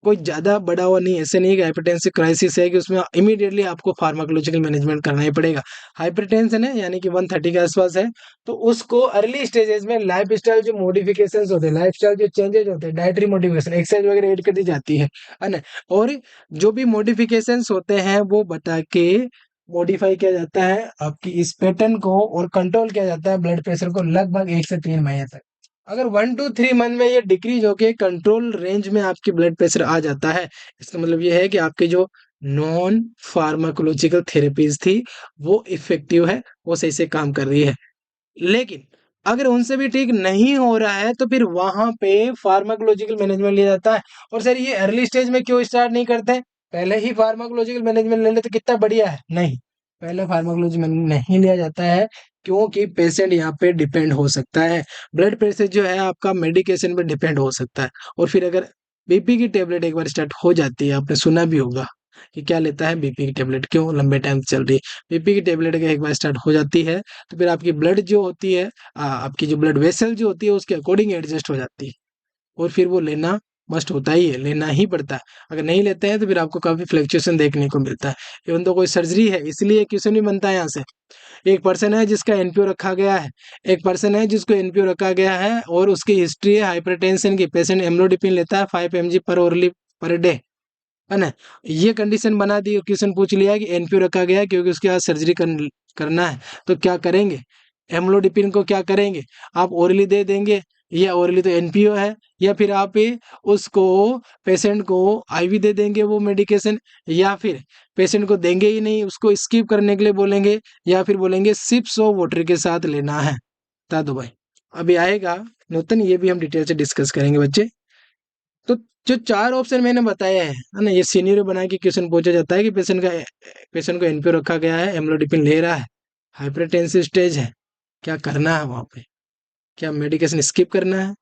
कोई ज्यादा बड़ा हुआ नहीं, ऐसे नहीं कि हाइपरटेंसिव क्राइसिस है कि उसमें इमीडिएटली आपको फार्माकोलॉजिकल मैनेजमेंट करना ही पड़ेगा। हाइपरटेंशन है यानी कि 130 के आसपास है, तो उसको अर्ली स्टेजेस में लाइफ स्टाइल जो मॉडिफिकेशन होते हैं, लाइफ स्टाइल जो चेंजेस होते हैं, डाइटरी मॉडिफिकेशन, एक्सरसाइज वगैरह ऐड कर दी जाती है ना। और जो भी मॉडिफिकेशन होते हैं वो बता के मॉडिफाई किया जाता है आपकी इस पैटर्न को, और कंट्रोल किया जाता है ब्लड प्रेशर को लगभग 1 से 3 महीने तक। अगर 1 to 3 मंथ में ये डिक्रीज होके कंट्रोल रेंज में आपकी ब्लड प्रेशर आ जाता है, इसका मतलब ये है कि आपकी जो नॉन फार्माकोलॉजिकल थेरेपीज थी वो इफेक्टिव है, वो सही से काम कर रही है। लेकिन अगर उनसे भी ठीक नहीं हो रहा है तो फिर वहां पे फार्माकोलॉजिकल मैनेजमेंट लिया जाता है। और सर ये अर्ली स्टेज में क्यों स्टार्ट नहीं करते, पहले ही फार्माकोलॉजिकल मैनेजमेंट ले लेते कितना बढ़िया है, नहीं, पहले फार्माकोलॉजी में नहीं लिया जाता है, क्योंकि पेशेंट यहाँ पे डिपेंड हो सकता है, ब्लड प्रेशर जो है आपका मेडिकेशन पे डिपेंड हो सकता है। और फिर अगर बीपी की टेबलेट एक बार स्टार्ट हो जाती है, आपने सुना भी होगा कि क्या लेता है बीपी की टेबलेट, क्यों लंबे टाइम से चल रही है, बीपी की टेबलेट अगर एक बार स्टार्ट हो जाती है तो फिर आपकी ब्लड जो होती है, आपकी जो ब्लड वेसल जो होती है उसके अकॉर्डिंग एडजस्ट हो जाती है, और फिर वो लेना मस्ट होता ही है, लेना ही पड़ता है। अगर नहीं लेते हैं तो फिर आपको काफी फ्लक्चुएशन देखने को मिलता है। इवन तो कोई सर्जरी है इसलिए क्वेश्चन नहीं बनता है यहाँ से। एक पर्सन है जिसका एनपीओ रखा गया है, एक पर्सन है जिसको एनपीओ रखा गया है और उसकी हिस्ट्री है हाइपरटेंशन की, पेशेंट एम्लोडिपिन लेता है 5 mg पर ओरली पर डे, है ना। ये कंडीशन बना दी, क्वेश्चन पूछ लिया कि एनपीओ रखा गया है क्योंकि उसके बाद सर्जरी करना है, तो क्या करेंगे, एम्लोडिपिन को क्या करेंगे, आप ओरली दे देंगे, या ओरली तो एनपीओ है, या फिर आप उसको पेशेंट को आईवी दे देंगे वो मेडिकेशन, या फिर पेशेंट को देंगे ही नहीं, उसको स्किप करने के लिए बोलेंगे, या फिर बोलेंगे सिप्स ऑफ वाटर के साथ लेना है। बता दो भाई। अभी आएगा नूतन, ये भी हम डिटेल से डिस्कस करेंगे बच्चे। तो जो चार ऑप्शन मैंने बताए हैं, है ना, ये सीनियर बना के क्वेश्चन पूछा जाता है कि पेशेंट को एनपीओ रखा गया है, एम्लोडिपिन ले रहा है, हाइपरटेंसिव स्टेज है, क्या करना है वहां पे, क्या मेडिकेशन स्किप करना है,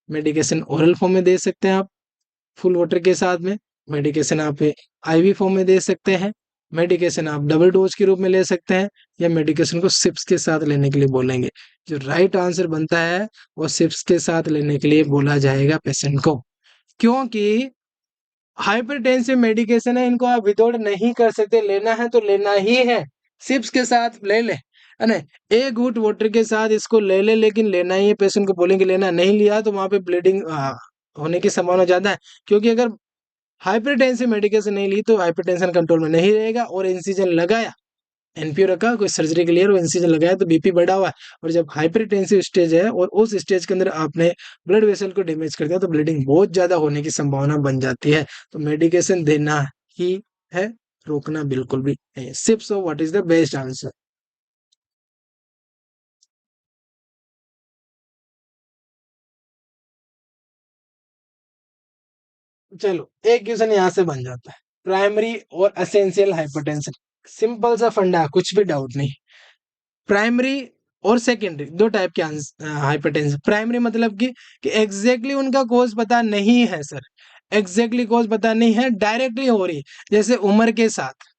मेडिकेशन ओरल फॉर्म में दे सकते हैं आप फुल वाटर के साथ में, मेडिकेशन आप आईवी फॉर्म में दे सकते हैं, मेडिकेशन आप डबल डोज के रूप में ले सकते हैं, या मेडिकेशन को सिप्स के साथ लेने के लिए बोलेंगे। जो राइट आंसर बनता है वो सिप्स के साथ लेने के लिए बोला जाएगा पेशेंट को, क्योंकि हाइपरटेंसिव मेडिकेशन है, इनको आप विदाउट नहीं कर सकते, लेना है तो लेना ही है, सिप्स के साथ ले ले, है ना, एक घूंट वाटर के साथ इसको ले ले, लेकिन लेना ही है, पेशेंट को बोलेंगे लेना, नहीं लिया तो वहां पे ब्लीडिंग होने की संभावना ज्यादा है, क्योंकि अगर हाइपरटेंसिव मेडिकेशन नहीं ली तो हाइपरटेंशन कंट्रोल में नहीं रहेगा, और इंसिजन लगाया, एनपीओ रखा कोई सर्जरी के लिए और इंसिजन लगाया तो बीपी बढ़ा हुआ है, और जब हाइपरटेंसिव स्टेज है और उस स्टेज के अंदर आपने ब्लड वेसल को डैमेज कर दिया तो ब्लीडिंग बहुत ज्यादा होने की संभावना बन जाती है, तो मेडिकेशन देना ही है, रोकना बिल्कुल भी नहीं। Sips of what is the best answer. चलो एक क्वेश्चन यहाँ से बन जाता है, प्राइमरी और एसेंशियल हाइपरटेंशन, सिंपल सा फंडा है, कुछ भी डाउट नहीं। प्राइमरी और सेकेंडरी दो टाइप के हाइपरटेंशन, प्राइमरी मतलब कि एग्जैक्टली उनका कॉज पता नहीं है सर, एग्जैक्टली कॉज पता नहीं है, डायरेक्टली हो रही है, जैसे उम्र के साथ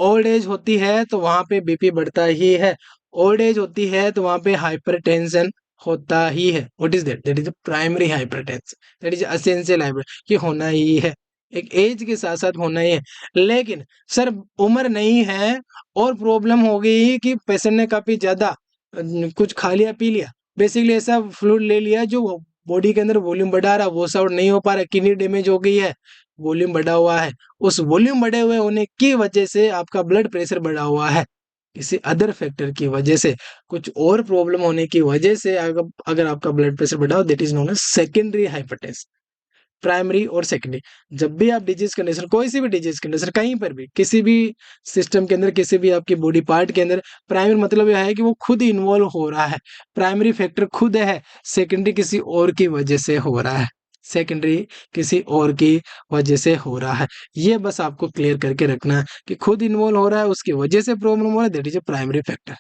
ओल्ड एज होती है तो वहां पे बीपी बढ़ता ही है, ओल्ड एज होती है तो वहां पे हाइपरटेंशन होता ही है, what is that, that is primary hypertension, that is essential hyper, कि होना ही है, एक एज के साथ साथ होना ही है। लेकिन सर उम्र नहीं है और प्रॉब्लम हो गई कि पेशेंट ने काफी ज्यादा कुछ खा लिया पी लिया, बेसिकली ऐसा फ्लूइड ले लिया जो बॉडी के अंदर वॉल्यूम बढ़ा रहा, वो आउट नहीं हो पा रहा, किडनी डैमेज हो गई है, वॉल्यूम बढ़ा हुआ है, उस वॉल्यूम बढ़े हुए होने की वजह से आपका ब्लड प्रेशर बढ़ा हुआ है, किसी अदर फैक्टर की वजह से, कुछ और प्रॉब्लम होने की वजह से अगर आपका ब्लड प्रेशर बढ़ा हो, that is known as secondary hypertension. Primary और सेकेंडरी, जब भी आप डिजीज कंडीशन, कोई सी भी डिजीज कंडीशन कहीं पर भी किसी भी सिस्टम के अंदर, किसी भी आपकी बॉडी पार्ट के अंदर, प्राइमरी मतलब यह है कि वो खुद इन्वॉल्व हो रहा है, प्राइमरी फैक्टर खुद है, सेकेंडरी किसी और की वजह से हो रहा है, सेकेंडरी किसी और की वजह से हो रहा है, ये बस आपको क्लियर करके रखना है कि खुद इन्वॉल्व हो रहा है उसकी वजह से प्रॉब्लम हो रहा है, that is a primary factor.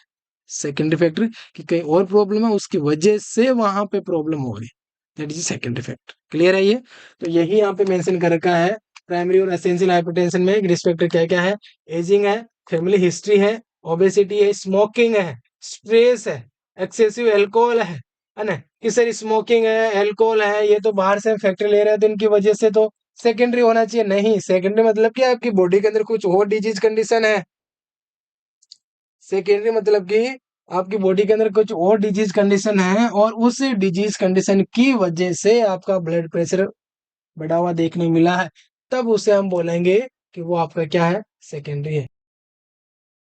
Secondary factor कि कहीं और प्रॉब्लम है उसकी वजह से वहां पे प्रॉब्लम हो रही है, that is secondary factor. Clear है ये, तो यही यहाँ पे मेंशन कर रखा है, प्राइमरी और एसेंशियल हाइपरटेंशन में रिस्क फैक्टर क्या क्या है, एजिंग है, फैमिली हिस्ट्री है, ओबेसिटी है, स्मोकिंग है, स्ट्रेस है, एक्सेसिव एल्कोहल है ना, कि सर स्मोकिंग है एल्कोहल है ये तो बाहर से फैक्टर ले रहे हैं तो इनकी वजह से तो सेकेंडरी होना चाहिए, नहीं, सेकेंडरी मतलब कि आपकी बॉडी के अंदर कुछ और डिजीज कंडीशन है, सेकेंडरी मतलब कि आपकी बॉडी के अंदर कुछ और डिजीज कंडीशन है और उस डिजीज कंडीशन की वजह से आपका ब्लड प्रेशर बढ़ा हुआ देखने मिला है, तब उसे हम बोलेंगे कि वो आपका क्या है, सेकेंडरी है।